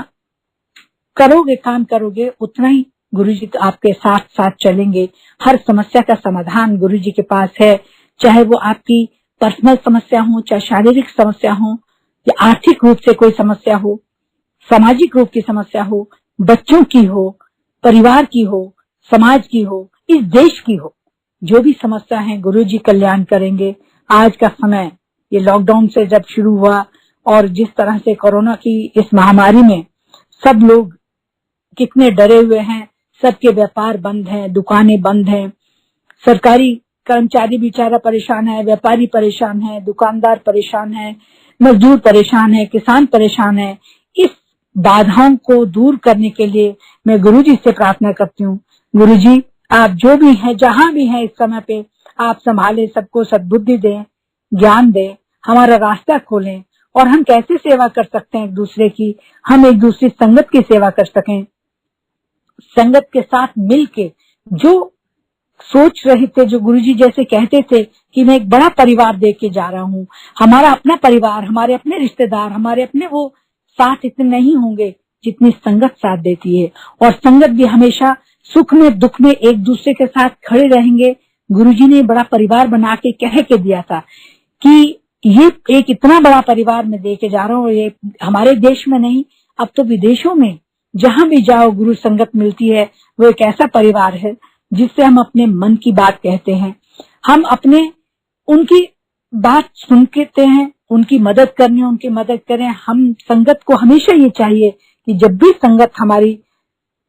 करोगे, काम करोगे, उतना ही गुरुजी तो आपके साथ साथ चलेंगे। हर समस्या का समाधान गुरुजी के पास है, चाहे वो आपकी पर्सनल समस्या हो, चाहे शारीरिक समस्या हो, या आर्थिक रूप से कोई समस्या हो, सामाजिक रूप की समस्या हो, बच्चों की हो, परिवार की हो, समाज की हो, इस देश की हो, जो भी समस्या है गुरुजी कल्याण करेंगे। आज का समय, ये लॉकडाउन से जब शुरू हुआ, और जिस तरह से कोरोना की इस महामारी में सब लोग कितने डरे हुए हैं, सबके व्यापार बंद हैं, दुकानें बंद हैं, सरकारी कर्मचारी बेचारा परेशान है, व्यापारी परेशान है, दुकानदार परेशान है, मजदूर परेशान है, किसान परेशान है। इस बाधाओं को दूर करने के लिए मैं गुरुजी से प्रार्थना करती हूँ, गुरुजी आप जो भी हैं, जहां भी हैं इस समय पे, आप संभाले, सबको सद्बुद्धि दें, ज्ञान दें, हमारा रास्ता खोलें और हम कैसे सेवा कर सकते हैं एक दूसरे की, हम एक दूसरी संगत की सेवा कर सकें। संगत के साथ मिलके जो सोच रहे थे, जो गुरुजी जैसे कहते थे कि मैं एक बड़ा परिवार दे के जा रहा हूँ, हमारा अपना परिवार, हमारे अपने रिश्तेदार, हमारे अपने वो साथ इतने नहीं होंगे जितनी संगत साथ देती है। और संगत भी हमेशा सुख में दुख में एक दूसरे के साथ खड़े रहेंगे। गुरुजी ने बड़ा परिवार बना के कह के दिया था कि ये एक इतना बड़ा परिवार मैं दे के जा रहा हूँ। ये हमारे देश में नहीं, अब तो विदेशों में जहां भी जाओ गुरु संगत मिलती है। वो एक ऐसा परिवार है जिससे हम अपने मन की बात कहते हैं, हम अपने उनकी बात सुनते हैं, उनकी मदद करनी उनकी मदद करें। हम संगत को हमेशा ये चाहिए कि जब भी संगत हमारी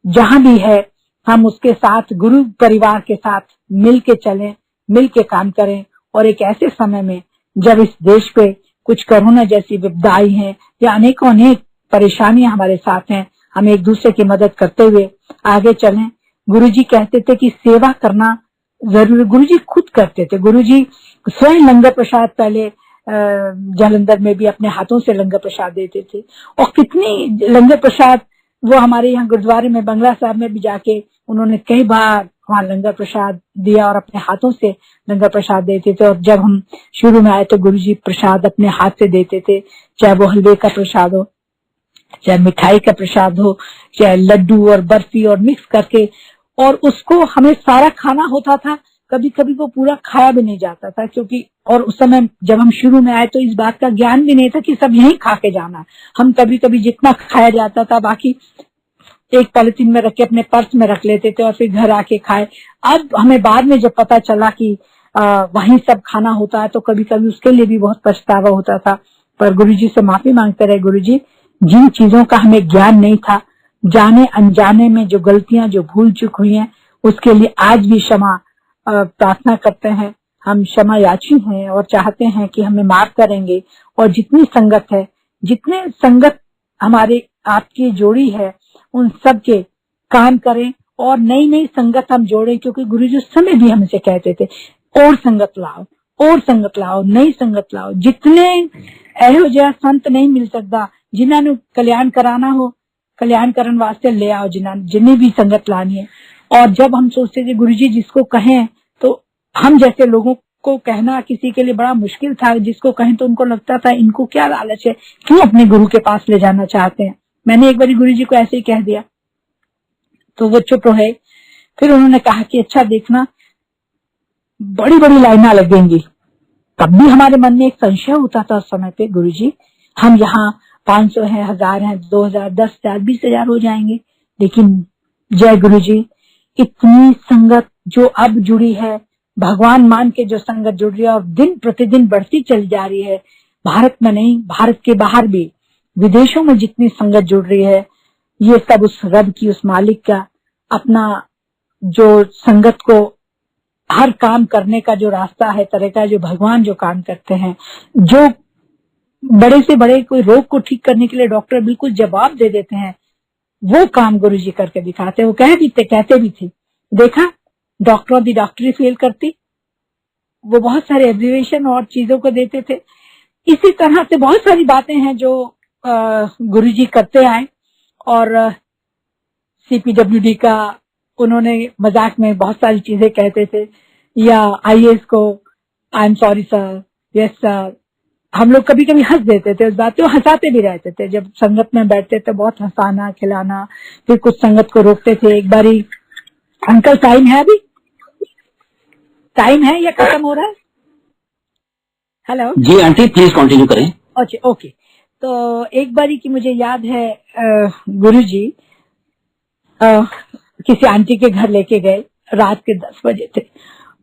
जहां भी है, हम उसके साथ गुरु परिवार के साथ मिल के चलें, मिल के काम करें। और एक ऐसे समय में जब इस देश पे कुछ कोरोना जैसी विपदाएं हैं या अनेकों अनेक परेशानियां हमारे साथ हैं, हम एक दूसरे की मदद करते हुए आगे चलें। गुरुजी कहते थे कि सेवा करना जरूरी, गुरुजी खुद करते थे। गुरुजी स्वयं लंगर प्रसाद पहले जालंधर में भी अपने हाथों से लंगर प्रसाद देते थे। और कितनी लंगर प्रसाद वो हमारे यहाँ गुरुद्वारे में बंगला साहब में भी जाके उन्होंने कई बार वहाँ लंगर प्रसाद दिया और अपने हाथों से लंगर प्रसाद देते थे। और जब हम शुरू में आए तो गुरुजी प्रसाद अपने हाथ से देते थे, चाहे वो हलवे का प्रसाद हो, चाहे मिठाई का प्रसाद हो, चाहे लड्डू और बर्फी और मिक्स करके। और उसको हमें सारा खाना होता था, कभी कभी वो पूरा खाया भी नहीं जाता था, क्योंकि और उस समय जब हम शुरू में आए तो इस बात का ज्ञान भी नहीं था कि सब यहीं खा के जाना। हम कभी कभी जितना खाया जाता था बाकी एक पॉलिथीन में रख के अपने पर्स में रख लेते थे और फिर घर आके खाए। अब हमें बाद में जब पता चला कि वहीं सब खाना होता है तो कभी कभी उसके लिए भी बहुत पछतावा होता था। पर गुरुजी से माफी मांगते रहे, गुरुजी जिन चीजों का हमें ज्ञान नहीं था, जाने अनजाने में जो गलतियां जो भूल चूक हुई हैं, उसके लिए आज भी क्षमा प्रार्थना करते हैं। हम क्षमा याची हैं और चाहते हैं कि हमें माफ करेंगे। और जितनी संगत है, जितने संगत हमारे आपकी जोड़ी है, उन सब के काम करें और नई नई संगत हम जोड़ें। क्योंकि गुरुजी उस समय भी हमसे कहते थे और संगत लाओ, और संगत लाओ, नई संगत लाओ। जितने एहो जहा संत नहीं मिल सकता, जिन्होंने कल्याण कराना हो कल्याण करने वास्ते ले आओ, जिन्हें भी संगत लानी है। और जब हम सोचते थे गुरुजी जिसको कहें, तो हम जैसे लोगों को कहना किसी के लिए बड़ा मुश्किल था। जिसको कहें तो उनको लगता था इनको क्या लालच है, क्यों अपने गुरु के पास ले जाना चाहते हैं। मैंने एक बार गुरुजी को ऐसे ही कह दिया तो वो चुप रहे। फिर उन्होंने कहा कि अच्छा देखना, बड़ी बड़ी लाइना लगेंगी। तब भी हमारे मन में एक संशय होता था उस समय पे, गुरुजी हम यहाँ 500 है, 1000 है, 2000, 10,000, 20,000 हो जाएंगे। लेकिन जय गुरुजी, इतनी संगत जो अब जुड़ी है, भगवान मान के जो संगत जुड़ रही है और दिन प्रतिदिन बढ़ती चली जा रही है, भारत में नहीं भारत के बाहर भी विदेशों में जितनी संगत जुड़ रही है, ये सब उस रब की, उस मालिक का अपना जो संगत को हर काम करने का जो रास्ता है, तरीका, जो भगवान जो काम करते हैं, जो बड़े से बड़े कोई रोग को ठीक करने के लिए डॉक्टर बिल्कुल जवाब दे देते हैं, वो काम गुरुजी करके दिखाते हैं। वो कहते भी थे, देखा डॉक्टर दी डॉक्टरी फेल करती। वो बहुत सारे एब्जर्वेशन और चीजों को देते थे। इसी तरह से बहुत सारी बातें हैं जो गुरुजी करते आए। और CPWD का उन्होंने मजाक में बहुत सारी चीजें कहते थे, या IAS को I am sorry sir, yes sir. हम लोग कभी कभी हंस देते थे उस बात को, हंसाते भी रहते थे। जब संगत में बैठते थे बहुत हंसाना खिलाना। फिर कुछ संगत को रोकते थे। एक बारी, अंकल टाइम है, अभी टाइम है या खत्म हो रहा है? हेलो जी आंटी, प्लीज कंटिन्यू करें। अच्छा ओके। तो एक बारी की मुझे याद है, गुरुजी किसी आंटी के घर लेके गए, रात के 10 बजे थे।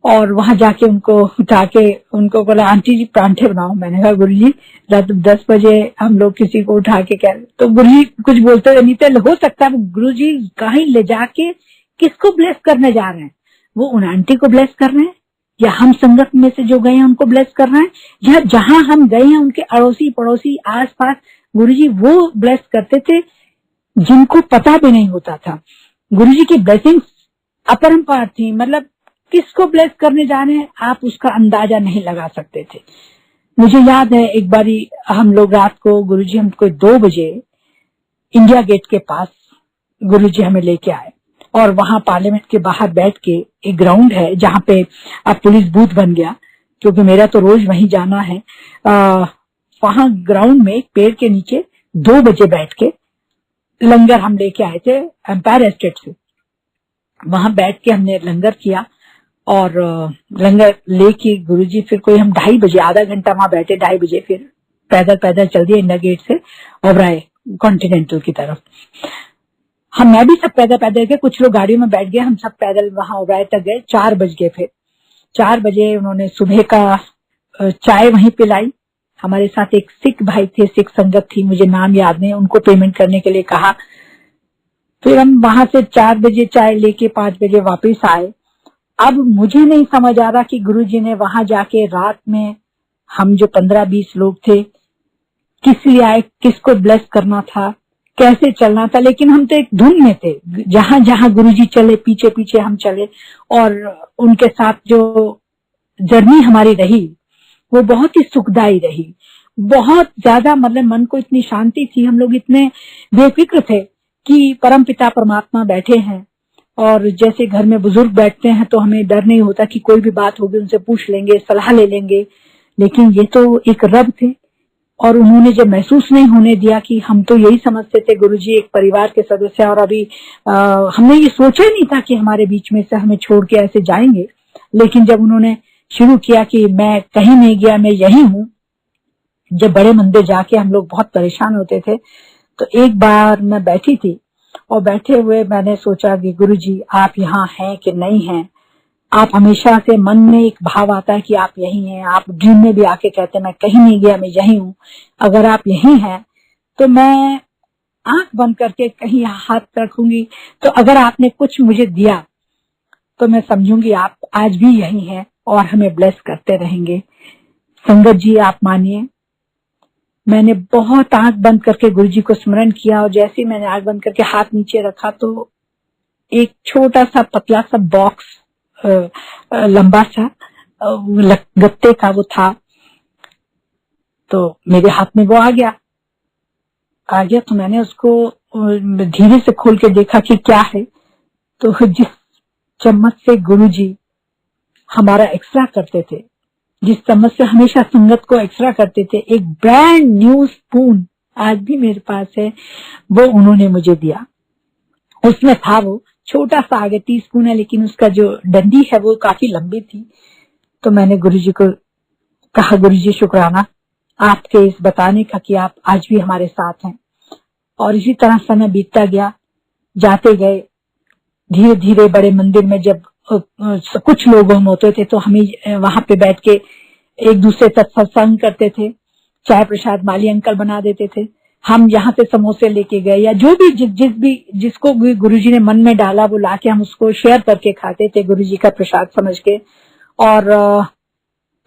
और वहां जाके उनको उठा के उनको बोला आंटी जी परांठे बनाओ। मैंने कहा गुरुजी रात 10 बजे हम लोग किसी को उठा के कह, तो गुरुजी कुछ बोलते नहीं थे। हो सकता है गुरुजी कहीं ले जाके किसको ब्लेस करने जा रहे हैं, वो उन आंटी को ब्लेस कर रहे हैं, या हम संगत में से जो गए हैं उनको ब्लेस कर रहे हैं, या जहां हम गए हैं उनके अड़ोसी पड़ोसी आस पास गुरुजी वो ब्लेस करते थे जिनको पता भी नहीं होता था। गुरुजी की ब्लेसिंग्स अपरंपार थी। मतलब किसको ब्लेस करने जा रहे हैं आप उसका अंदाजा नहीं लगा सकते थे। मुझे याद है एक बारी हम लोग रात को गुरुजी हमको 2 बजे इंडिया गेट के पास गुरुजी हमें लेके आए और वहां पार्लियामेंट के बाहर बैठ के, एक ग्राउंड है जहां पे अब पुलिस बूथ बन गया क्योंकि मेरा तो रोज वहीं जाना है, वहां ग्राउंड में एक पेड़ के नीचे 2 बजे बैठ के लंगर हम लेके आए थे एम्पायर एस्टेट से। वहां बैठ के हमने लंगर किया और लंगर लेके गुरुजी फिर कोई हम 2:30 बजे, आधा घंटा वहां बैठे, 2:30 बजे फिर पैदल पैदल चल दिए इंडिया गेट से ओबराय कॉन्टिनेंटल की तरफ। मैं भी सब पैदल पैदल गए, कुछ लोग गाड़ियों में बैठ गए, हम सब पैदल वहां ओबराय तक गए। 4 बज गए। फिर 4 बजे उन्होंने सुबह का चाय वहीं पिलाई। हमारे साथ एक सिख भाई थे, सिख संगत थी, मुझे नाम याद नहीं, उनको पेमेंट करने के लिए कहा। फिर हम वहां से 4 बजे चाय लेके 5 बजे वापस आए। अब मुझे नहीं समझ आ रहा कि गुरुजी ने वहां जाके रात में हम जो 15-20 लोग थे किस लिए आए, किसको ब्लेस करना था, कैसे चलना था, लेकिन हम तो एक धुन में थे। जहां जहां गुरुजी चले पीछे पीछे हम चले और उनके साथ जो जर्नी हमारी रही वो बहुत ही सुखदायी रही। बहुत ज्यादा मतलब मन को इतनी शांति थी, हम लोग इतने बेफिक्र थे कि परमपिता परमात्मा बैठे हैं और जैसे घर में बुजुर्ग बैठते हैं तो हमें डर नहीं होता कि कोई भी बात होगी उनसे पूछ लेंगे, सलाह ले लेंगे, लेकिन ये तो एक रब थे और उन्होंने जब महसूस नहीं होने दिया कि हम तो यही समझते थे गुरुजी एक परिवार के सदस्य और अभी हमने ये सोचा ही नहीं था कि हमारे बीच में से हमें छोड़ के ऐसे जाएंगे। लेकिन जब उन्होंने शुरू किया कि मैं कहीं नहीं गया, मैं यही हूँ, जब बड़े मंदिर जाके हम लोग बहुत परेशान होते थे, तो एक बार मैं बैठी थी और बैठे हुए मैंने सोचा कि गुरुजी आप यहाँ हैं कि नहीं हैं। आप हमेशा से मन में एक भाव आता है कि आप यही हैं। आप ड्रीम में भी आके कहते हैं मैं कहीं नहीं गया, मैं यही हूँ। अगर आप यही हैं तो मैं आंख बंद करके कहीं हाथ रखूंगी, तो अगर आपने कुछ मुझे दिया तो मैं समझूंगी आप आज भी यही हैं और हमें ब्लेस करते रहेंगे। संगत जी आप मानिए, मैंने बहुत आंख बंद करके गुरुजी को स्मरण किया और जैसे मैंने आंख बंद करके हाथ नीचे रखा तो एक छोटा सा पतला सा बॉक्स लंबा सा गत्ते का वो था, तो मेरे हाथ में वो आ गया। तो मैंने उसको धीरे से खोल के देखा कि क्या है। तो जिस चम्मच से गुरुजी हमारा एक्सरा करते थे, जिस चम्मच से हमेशा संगत को एक्सरा करते थे, एक ब्रांड न्यू स्पून आज भी मेरे पास है, वो उन्होंने मुझे दिया। उसमें था वो छोटा सा, आगे टीस्पून है लेकिन उसका जो डंडी है वो काफी लंबी थी। तो मैंने गुरुजी को कहा गुरुजी शुक्राना आपके इस बताने का कि आप आज भी हमारे साथ हैं। और इसी तरह समय बीतता गया, जाते गए धीरे धीरे बड़े मंदिर में जब कुछ लोग हम होते थे तो हमें वहां पे बैठ के एक दूसरे से सत्संग करते थे, चाय प्रसाद माली अंकल बना देते थे, हम यहाँ से समोसे लेके गए या जो भी जिसको गुरुजी ने मन में डाला वो लाके हम उसको शेयर करके खाते थे गुरुजी का प्रसाद समझ के। और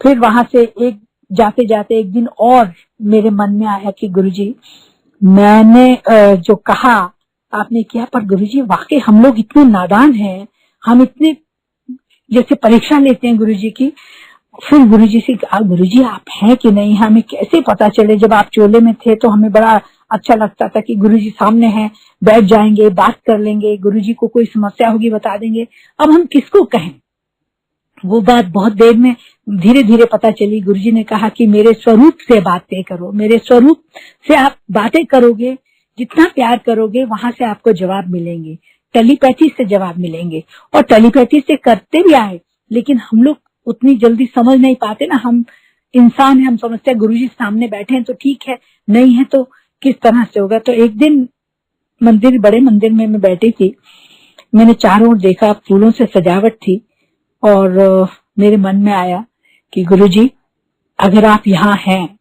फिर वहां से एक जाते जाते एक दिन और मेरे मन में आया कि गुरुजी मैंने जो कहा आपने किया, पर गुरुजी वाकई हम लोग इतने नादान हैं, हम इतने जैसे परीक्षा लेते हैं गुरुजी की। फिर गुरुजी से कहा गुरुजी आप हैं कि नहीं, हमें कैसे पता चले। जब आप चोले में थे तो हमें बड़ा अच्छा लगता था कि गुरुजी सामने हैं, बैठ जाएंगे, बात कर लेंगे, गुरुजी को कोई समस्या होगी बता देंगे। अब हम किसको कहें। वो बात बहुत देर में धीरे धीरे पता चली। गुरुजी ने कहा कि मेरे स्वरूप से बातें करो, मेरे स्वरूप से आप बातें करोगे, जितना प्यार करोगे वहां से आपको जवाब मिलेंगे, टेलीपैथी से जवाब मिलेंगे। और टेलीपैथी से करते भी आए, लेकिन हम लोग उतनी जल्दी समझ नहीं पाते ना, हम इंसान हैं, हम समझते हैं गुरुजी सामने बैठे हैं तो ठीक है, नहीं है तो किस तरह से होगा। तो एक दिन मंदिर, बड़े मंदिर में मैं बैठी थी, मैंने चारों ओर देखा, फूलों से सजावट थी और मेरे मन में आया कि गुरुजी अगर आप यहाँ हैं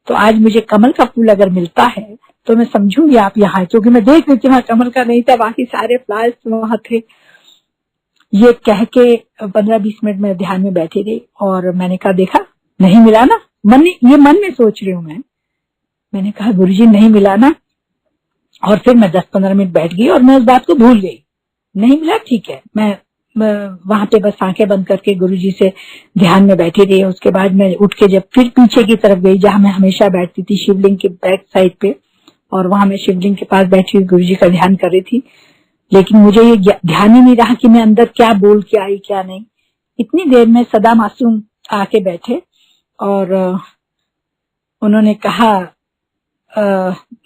तो आज मुझे कमल का फूल अगर मिलता है तो मैं समझूंगी आप यहाँ, क्योंकि मैं देख रही थी वहां कमल का नहीं था, बाकी सारे फ्लावर्स वहां थे। ये कह के 15-20 मिनट में ध्यान में बैठी रही और मैंने कहा देखा नहीं मिला ना, मन में सोच रही हूँ मैंने कहा गुरुजी नहीं मिला ना। और फिर मैं 10-15 मिनट बैठ गई और मैं उस बात को भूल गई, नहीं मिला ठीक है, मैं वहां पे बस आंखें बंद करके गुरुजी से ध्यान में बैठी रही। उसके बाद मैं उठ के जब फिर पीछे की तरफ गई जहां मैं हमेशा बैठती थी, शिवलिंग के बैक साइड पे, और वहां मैं शिवलिंग के पास बैठी गुरुजी का ध्यान कर रही थी। लेकिन मुझे ये ध्यान ही नहीं रहा कि मैं अंदर क्या बोल के आई क्या नहीं। इतनी देर में सदा मासूम आके बैठे और उन्होंने कहा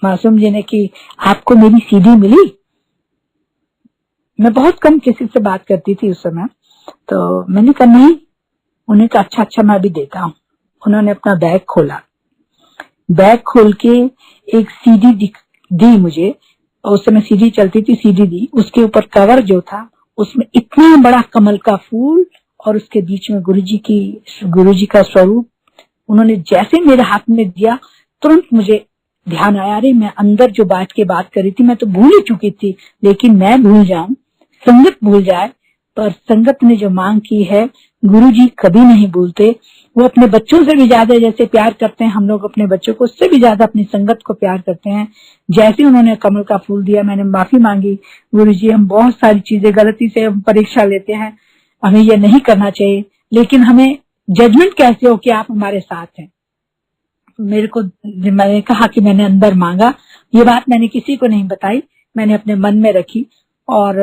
मासूम जी ने कि आपको मेरी सीडी मिली। मैं बहुत कम किसी से बात करती थी उस समय, तो मैंने कहा नहीं। उन्हें कहा अच्छा अच्छा मैं भी देता हूँ। उन्होंने अपना बैग खोला, बैग खोल के एक सीडी दी मुझे, और उस समय सीडी चलती थी, सीडी दी। उसके ऊपर कवर जो था उसमें इतना बड़ा कमल का फूल और उसके बीच में गुरुजी का स्वरूप। उन्होंने जैसे मेरे हाथ में दिया तुरंत मुझे ध्यान आया, अरे मैं अंदर जो बैठ के बात कर रही थी मैं तो भूल ही चुकी थी। लेकिन मैं भूल जाऊं, संगत भूल जाए, पर संगत ने जो मांग की है गुरुजी कभी नहीं भूलते। वो अपने बच्चों से भी ज्यादा जैसे प्यार करते हैं हम लोग अपने बच्चों को, उससे भी ज्यादा अपनी संगत को प्यार करते हैं। जैसे उन्होंने कमल का फूल दिया, मैंने माफी मांगी, गुरुजी हम बहुत सारी चीजें गलती से हम परीक्षा लेते हैं, हमें ये नहीं करना चाहिए, लेकिन हमें जजमेंट कैसे हो कि आप हमारे साथ हैं। मैंने कहा कि मैंने अंदर मांगा, ये बात मैंने किसी को नहीं बताई, मैंने अपने मन में रखी। और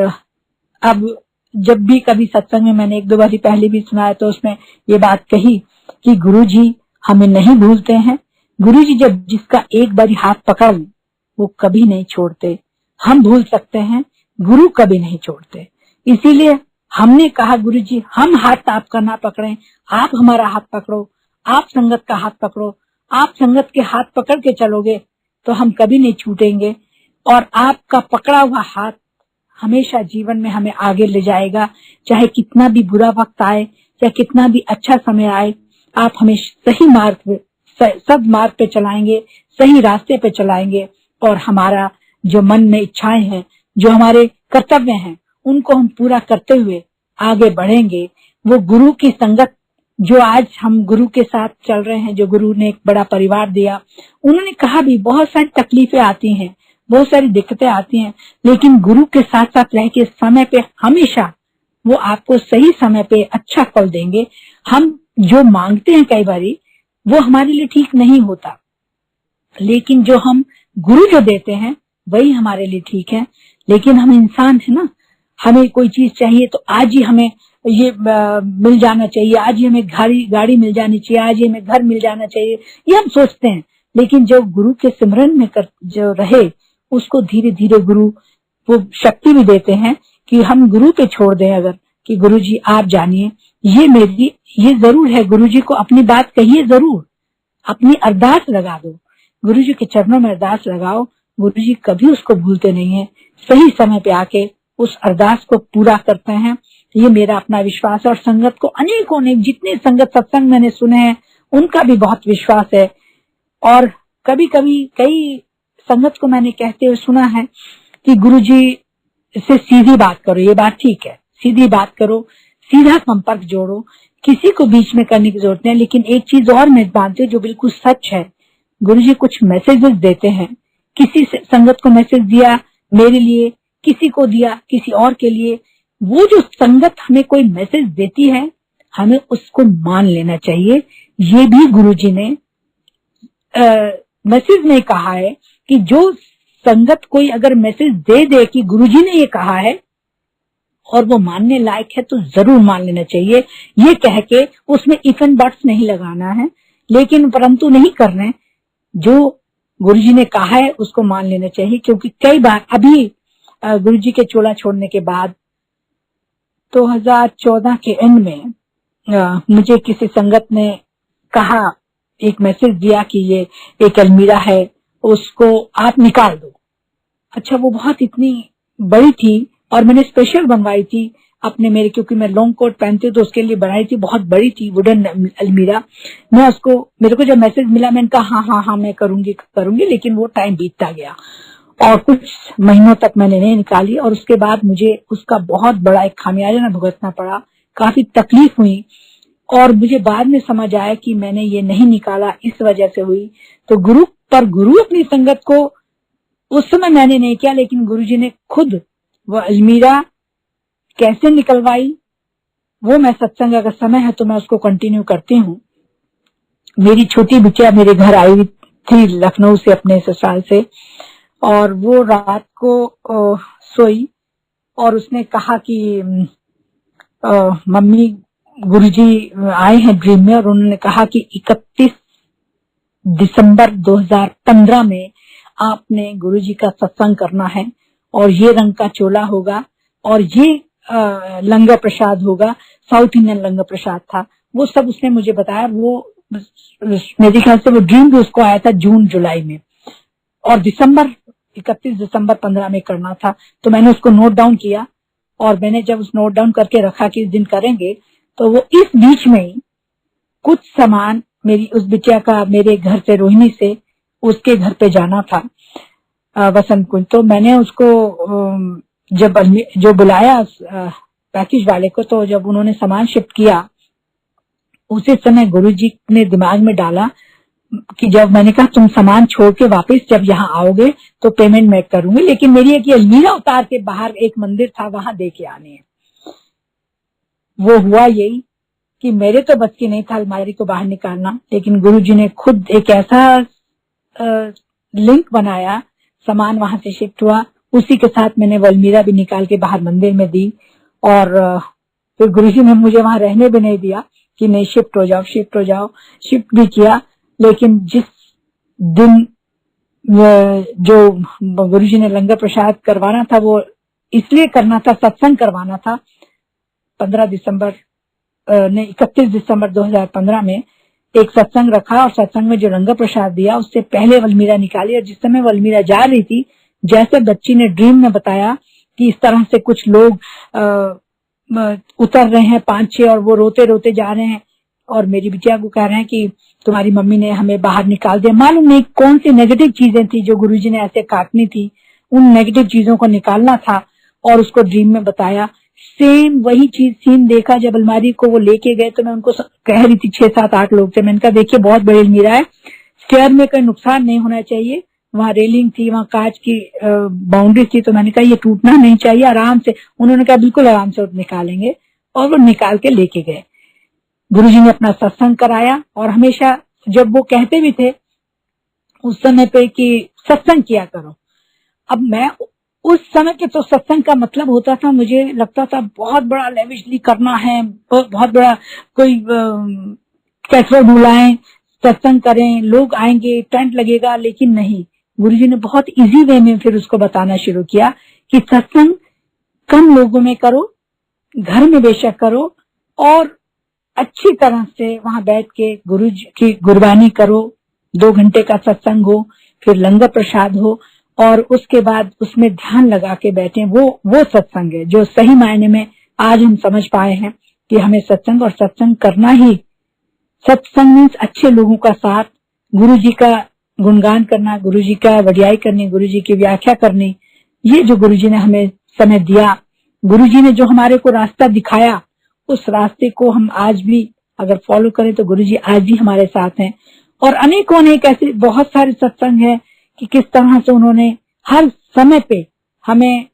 अब जब भी कभी सत्संग में मैंने एक दो बार पहले भी सुनाया तो उसमें ये बात कही कि गुरुजी हमें नहीं भूलते हैं। गुरुजी जब जिसका एक बारी हाथ पकड़ लें वो कभी नहीं छोड़ते। हम भूल सकते हैं, गुरु कभी नहीं छोड़ते। इसीलिए हमने कहा गुरुजी हम हाथ आपका ना पकड़ें, आप हमारा हाथ पकड़ो, आप संगत का हाथ पकड़ो। आप संगत के हाथ पकड़ के चलोगे तो हम कभी नहीं छूटेंगे, और आपका पकड़ा हुआ हाथ हमेशा जीवन में हमें आगे ले जाएगा। चाहे कितना भी बुरा वक्त आए, चाहे कितना भी अच्छा समय आए, आप हमें सही मार्ग पे, सब मार्ग पे चलाएंगे, सही रास्ते पे चलाएंगे। और हमारा जो मन में इच्छाएं हैं, जो हमारे कर्तव्य हैं, उनको हम पूरा करते हुए आगे बढ़ेंगे। वो गुरु की संगत जो आज हम गुरु के साथ चल रहे हैं, जो गुरु ने एक बड़ा परिवार दिया, उन्होंने कहा भी बहुत सारी तकलीफें आती हैं, बहुत सारी दिक्कतें आती हैं, लेकिन गुरु के साथ साथ रह के समय पे हमेशा वो आपको सही समय पे अच्छा फल देंगे। हम जो मांगते हैं कई बारी वो हमारे लिए ठीक नहीं होता, लेकिन जो हम गुरु जो देते हैं वही हमारे लिए ठीक है। लेकिन हम इंसान है ना, हमें कोई चीज चाहिए तो आज ही हमें ये मिल जाना चाहिए, आज ही हमें गाड़ी मिल जानी चाहिए, आज ही हमें घर मिल जाना चाहिए, ये हम सोचते हैं। लेकिन जो गुरु के सिमरन में जो रहे उसको धीरे धीरे गुरु वो शक्ति भी देते हैं कि हम गुरु पे छोड़ दें अगर, कि गुरु जी आप जानिए, ये जरूर है, गुरु जी को अपनी बात कहिए जरूर, अपनी अरदास लगा दो, गुरु जी के चरणों में अरदास लगाओ। गुरु जी कभी उसको भूलते नहीं है, सही समय पे आके उस अरदास को पूरा करते हैं। ये मेरा अपना विश्वास है, और संगत को अनेकों ने जितने संगत सत्संग मैंने सुने हैं उनका भी बहुत विश्वास है। और कभी कभी कई संगत को मैंने कहते हुए सुना है कि गुरुजी से सीधी बात करो, ये बात ठीक है, सीधी बात करो, सीधा संपर्क जोड़ो, किसी को बीच में करने की जरूरत नहीं। लेकिन एक चीज और मैं मानती हूँ जो बिल्कुल सच है, गुरुजी कुछ मैसेजेस देते हैं। किसी संगत को मैसेज दिया मेरे लिए, किसी को दिया किसी और के लिए, वो जो संगत हमें कोई मैसेज देती है हमें उसको मान लेना चाहिए। ये भी गुरुजी ने मैसेज में कहा है कि जो संगत कोई अगर मैसेज दे दे कि गुरुजी ने ये कहा है और वो मानने लायक है तो जरूर मान लेना चाहिए। ये कह के उसमें इफ एंड बट्स नहीं लगाना है, लेकिन परंतु नहीं करना, जो गुरुजी ने कहा है उसको मान लेना चाहिए। क्योंकि कई बार अभी गुरुजी के चोला छोड़ने के बाद 2014 के एंड में मुझे किसी संगत ने कहा, एक मैसेज दिया कि ये एक अलमीरा है उसको आप निकाल दो। अच्छा, वो बहुत इतनी बड़ी थी और मैंने स्पेशल बनवाई थी अपने मेरे, क्योंकि मैं लॉन्ग कोट पहनती हूँ तो उसके लिए बनाई थी, बहुत बड़ी थी वुडन अलमीरा। मैं उसको, मेरे को जब मैसेज मिला मैंने कहा हाँ मैं करूंगी, लेकिन वो टाइम बीतता गया और कुछ महीनों तक मैंने नहीं निकाली। और उसके बाद मुझे उसका बहुत बड़ा एक खामियाजा भुगतना पड़ा, काफी तकलीफ हुई। और मुझे बाद में समझ आया कि मैंने ये नहीं निकाला इस वजह से हुई। तो गुरु अपनी संगत को उस समय मैंने नहीं किया, लेकिन गुरुजी ने खुद वो अलमीरा कैसे निकलवाई वो मैं सत्संग अगर समय है तो मैं उसको कंटिन्यू करती हूँ। मेरी छोटी बिटिया मेरे घर आई हुई थी लखनऊ से अपने ससुराल से, और वो रात को सोई और उसने कहा कि मम्मी गुरुजी आए हैं ड्रीम में, और उन्होंने कहा कि 31 दिसंबर 2015 में आपने गुरुजी का सत्संग करना है, और ये रंग का चोला होगा, और ये लंगर प्रसाद होगा, साउथ इंडियन लंगर प्रसाद था। वो सब उसने मुझे बताया। वो मेरे ख्याल से वो ड्रीम भी उसको आया था जून जुलाई में, और 31 दिसंबर 15 में करना था। तो मैंने उसको नोट डाउन किया, और मैंने जब उस नोट डाउन करके रखा कि इस दिन करेंगे, तो वो इस बीच में ही कुछ सामान मेरी उस बिटिया का मेरे घर से रोहिणी से उसके घर पे जाना था वसंत कुंज। तो मैंने उसको जब जो बुलाया पैकेज वाले को, तो जब उन्होंने सामान शिफ्ट किया उसी समय गुरुजी ने दिमाग में डाला कि जब मैंने कहा तुम सामान छोड़ के वापस जब यहाँ आओगे तो पेमेंट मैं करूंगी, लेकिन मेरी एक अलमीरा उतार के बाहर एक मंदिर था वहां दे के आने है। वो हुआ यही कि मेरे तो बस की नहीं था अलमारी को बाहर निकालना, लेकिन गुरुजी ने खुद एक ऐसा लिंक बनाया, सामान वहां से शिफ्ट हुआ, उसी के साथ मैंने वो अलमीरा भी निकाल के बाहर मंदिर में दी। और फिर गुरुजी ने मुझे वहां रहने भी नहीं दिया कि नहीं शिफ्ट हो जाओ शिफ्ट हो जाओ, शिफ्ट भी किया। लेकिन जिस दिन जो गुरुजी ने लंगर प्रसाद करवाना था वो इसलिए करना था, सत्संग करवाना था 31 दिसंबर 2015 में एक सत्संग रखा, और सत्संग में जो लंगर प्रसाद दिया उससे पहले अलमीरा निकाली। और जिस समय वो अलमीरा जा रही थी, जैसे बच्ची ने ड्रीम में बताया कि इस तरह से कुछ लोग उतर रहे हैं 5-6 और वो रोते रोते जा रहे हैं, और मेरी बिटिया को कह रहे हैं कि तुम्हारी मम्मी ने हमें बाहर निकाल दिया। मालूम नहीं कौन सी नेगेटिव चीजें थी जो गुरुजी ने ऐसे काटनी थी, उन नेगेटिव चीजों को निकालना था, और उसको ड्रीम में बताया। सेम वही चीज सीन देखा जब अलमारी को वो लेके गए, तो मैं उनको कह रही थी 6-7-8 लोग थे, मैंने कहा देखिए बहुत बड़ी अलमीरा है, स्टेयर में कोई नुकसान नहीं होना चाहिए, वहाँ रेलिंग थी, वहाँ कांच की बाउंड्री थी, तो मैंने कहा ये टूटना नहीं चाहिए, आराम से। उन्होंने कहा बिल्कुल आराम से निकालेंगे, और वो निकाल के लेके गए। गुरुजी ने अपना सत्संग कराया, और हमेशा जब वो कहते भी थे उस समय पे कि सत्संग किया करो, अब मैं उस समय के तो सत्संग का मतलब होता था, मुझे लगता था बहुत बड़ा लेविशली करना है, बहुत बड़ा कोई कैथड्रल बुलाएं, सत्संग करें, लोग आएंगे, टेंट लगेगा, लेकिन नहीं, गुरुजी ने बहुत इजी वे में फिर उसको बताना शुरू किया कि सत्संग कम लोगों में करो, घर में बेशक करो, और अच्छी तरह से वहां बैठ के गुरुजी की गुरबानी करो, 2 घंटे का सत्संग हो, फिर लंगर प्रसाद हो, और उसके बाद उसमें ध्यान लगा के बैठे। वो सत्संग है जो सही मायने में आज हम समझ पाए हैं कि हमें सत्संग और सत्संग करना ही। सत्संग मीन्स अच्छे लोगों का साथ, गुरुजी का गुणगान करना, गुरुजी का वडियाई करनी, गुरुजी की व्याख्या करनी। ये जो गुरुजी ने हमें समय दिया, गुरुजी ने जो हमारे को रास्ता दिखाया, उस रास्ते को हम आज भी अगर फॉलो करें तो गुरुजी आज भी हमारे साथ हैं। और अनेकों अनेक ऐसे बहुत सारे सत्संग है कि किस तरह से उन्होंने हर समय पे हमें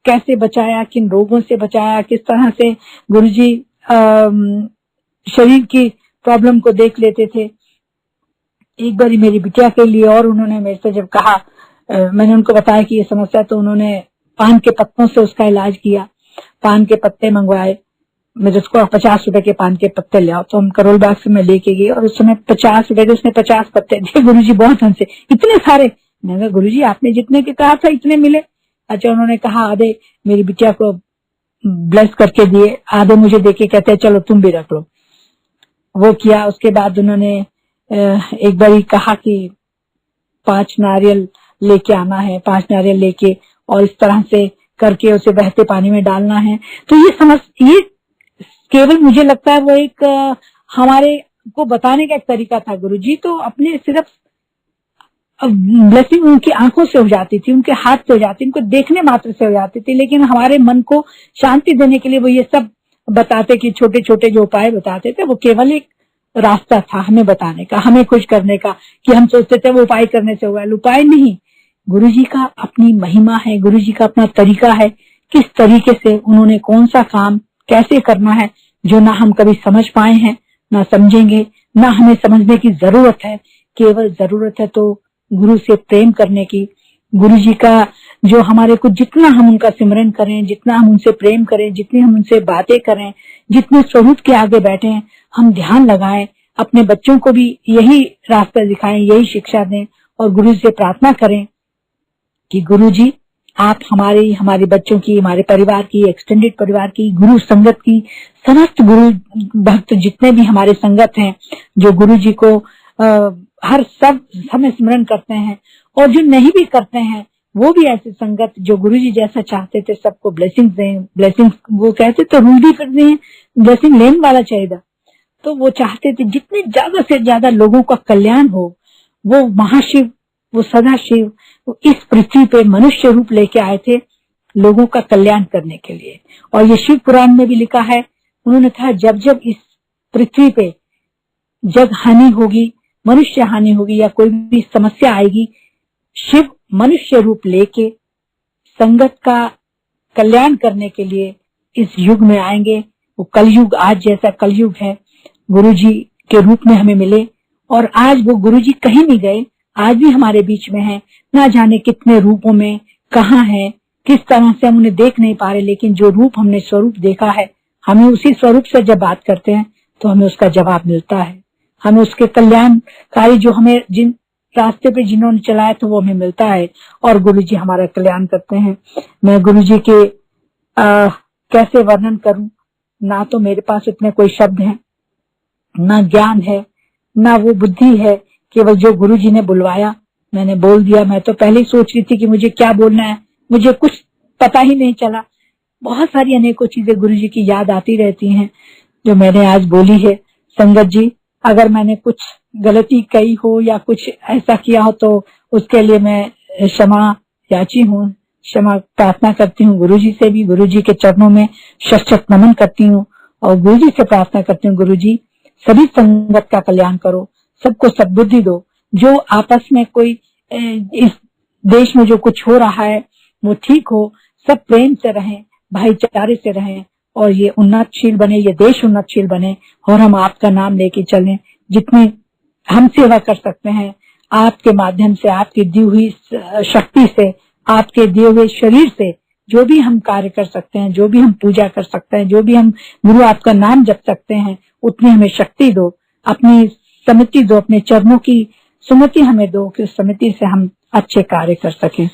कैसे बचाया, किन रोगों से बचाया, किस तरह से गुरुजी शरीर की प्रॉब्लम को देख लेते थे। एक बार मेरी बिटिया के लिए, और उन्होंने मेरे से जब कहा, मैंने उनको बताया कि ये समस्या, तो उन्होंने पान के पत्तों से उसका इलाज किया। पान के पत्ते मंगवाए, मेरे उसको 50 रुपए के पान के पत्ते ले आओ, तो हम करोल बाग से मैं लेके गई, और उस समय 50 रुपए के उसने 50 पत्ते दिए। गुरुजी बहुत हंसे, इतने सारे। मैंने कहा गुरुजी आपने जितने के कहा था इतने मिले। अच्छा, उन्होंने कहा आधे मेरी बिटिया को ब्लेस करके दिए, आधे मुझे देके कहते हैं चलो तुम भी रख लो। वो किया। उसके बाद उन्होंने एक बार कहा कि 5 नारियल लेके आना है, 5 नारियल लेके, और इस तरह से करके उसे बहते पानी में डालना है। तो ये केवल मुझे लगता है वो एक हमारे को बताने का एक तरीका था। गुरुजी तो अपने सिर्फ ब्लेसिंग उनकी आंखों से हो जाती थी, उनके हाथ से हो जाती, उनको देखने मात्र से हो जाती थी, लेकिन हमारे मन को शांति देने के लिए वो ये सब बताते कि छोटे छोटे जो उपाय बताते थे वो केवल एक रास्ता था हमें बताने का, हमें खुश करने का, कि हम सोचते थे वो उपाय करने से होगा। उपाय नहीं, गुरुजी का अपनी महिमा है, गुरुजी का अपना तरीका है किस तरीके से उन्होंने कौन सा काम कैसे करना है, जो ना हम कभी समझ पाए हैं, ना समझेंगे, ना हमें समझने की जरूरत है। केवल जरूरत है तो गुरु से प्रेम करने की। गुरु जी का जो हमारे को जितना हम उनका सिमरन करें, जितना हम उनसे प्रेम करें, जितनी हम उनसे बातें करें, जितने स्वरूप के आगे बैठे हैं, हम ध्यान लगाएं, अपने बच्चों को भी यही रास्ता दिखाएं, यही शिक्षा दें और गुरु से प्रार्थना करें कि गुरु जी आप हमारे बच्चों की, हमारे परिवार की, एक्सटेंडेड परिवार की, गुरु संगत की, समस्त गुरु भक्त जितने भी हमारे संगत हैं, जो गुरु जी को हर सब समय स्मरण करते हैं, और जो नहीं भी करते हैं वो भी ऐसे संगत जो गुरु जी जैसा चाहते थे सबको ब्लेसिंग दें। ब्लेसिंग वो कहते तो रूल भी करते हैं, ब्लेसिंग लेने वाला चाहिए। तो वो चाहते थे जितने ज्यादा से ज्यादा लोगों का कल्याण हो। वो महाशिव, वो सदाशिव इस पृथ्वी पे मनुष्य रूप लेके आए थे लोगों का कल्याण करने के लिए। और ये शिव पुराण में भी लिखा है, उन्होंने कहा जब जब इस पृथ्वी पे जग हानि होगी, मनुष्य हानि होगी या कोई भी समस्या आएगी, शिव मनुष्य रूप लेके संगत का कल्याण करने के लिए इस युग में आएंगे। वो कलयुग, आज जैसा कलयुग है, गुरुजी के रूप में हमें मिले। और आज वो गुरुजी कहीं नहीं गए, आज भी हमारे बीच में है। ना जाने कितने रूपों में कहाँ है, किस तरह से हम उन्हें देख नहीं पा रहे, लेकिन जो रूप हमने स्वरूप देखा है, हमें उसी स्वरूप से जब बात करते हैं तो हमें उसका जवाब मिलता है। हमें उसके कल्याणकारी जो हमें जिन रास्ते पे जिन्होंने चलाया तो वो हमें मिलता है और गुरुजी हमारा कल्याण करते हैं। मैं गुरुजी के कैसे वर्णन करूं, ना तो मेरे पास उतने कोई शब्द हैं, ना ज्ञान है, ना वो बुद्धि है। केवल जो गुरुजी ने बुलवाया मैंने बोल दिया। मैं तो पहले ही सोच रही थी कि मुझे क्या बोलना है, मुझे कुछ पता ही नहीं चला। बहुत सारी अनेकों चीजें गुरुजी की याद आती रहती हैं जो मैंने आज बोली है। संगत जी, अगर मैंने कुछ गलती कही हो या कुछ ऐसा किया हो तो उसके लिए मैं क्षमा याची हूँ, क्षमा प्रार्थना करती हूँ गुरुजी से भी। गुरुजी के चरणों में शत नमन करती हूँ और गुरुजी से प्रार्थना करती हूँ, गुरुजी सभी संगत का कल्याण करो, सबको सद्बुद्धि दो। जो आपस में कोई इस देश में जो कुछ हो रहा है वो ठीक हो, सब प्रेम से रहें, भाईचारे से रहें और ये उन्नतशील बने, ये देश उन्नतशील बने और हम आपका नाम लेके चलें। जितनी हम सेवा कर सकते हैं आपके माध्यम से, आपकी दी हुई शक्ति से, आपके दिए हुए शरीर से, जो भी हम कार्य कर सकते हैं, जो भी हम पूजा कर सकते हैं, जो भी हम गुरु आपका नाम जप सकते हैं, उतनी हमें शक्ति दो, अपनी समिति दो, अपने चरणों की सुमति हमें दो कि उस समिति से हम अच्छे कार्य कर सकें।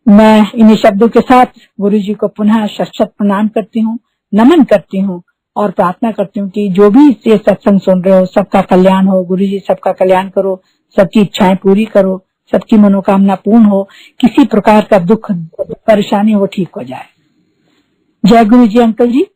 मैं इन्हीं शब्दों के साथ गुरु जी को पुनः शत प्रणाम करती हूँ, नमन करती हूँ और प्रार्थना करती हूँ कि जो भी ये सत्संग सुन रहे हो सबका कल्याण हो। गुरु जी सबका कल्याण करो, सबकी इच्छाएं पूरी करो, सबकी मनोकामना पूर्ण हो, किसी प्रकार का दुख परेशानी हो ठीक हो जाए। जय गुरु जी अंकल जी।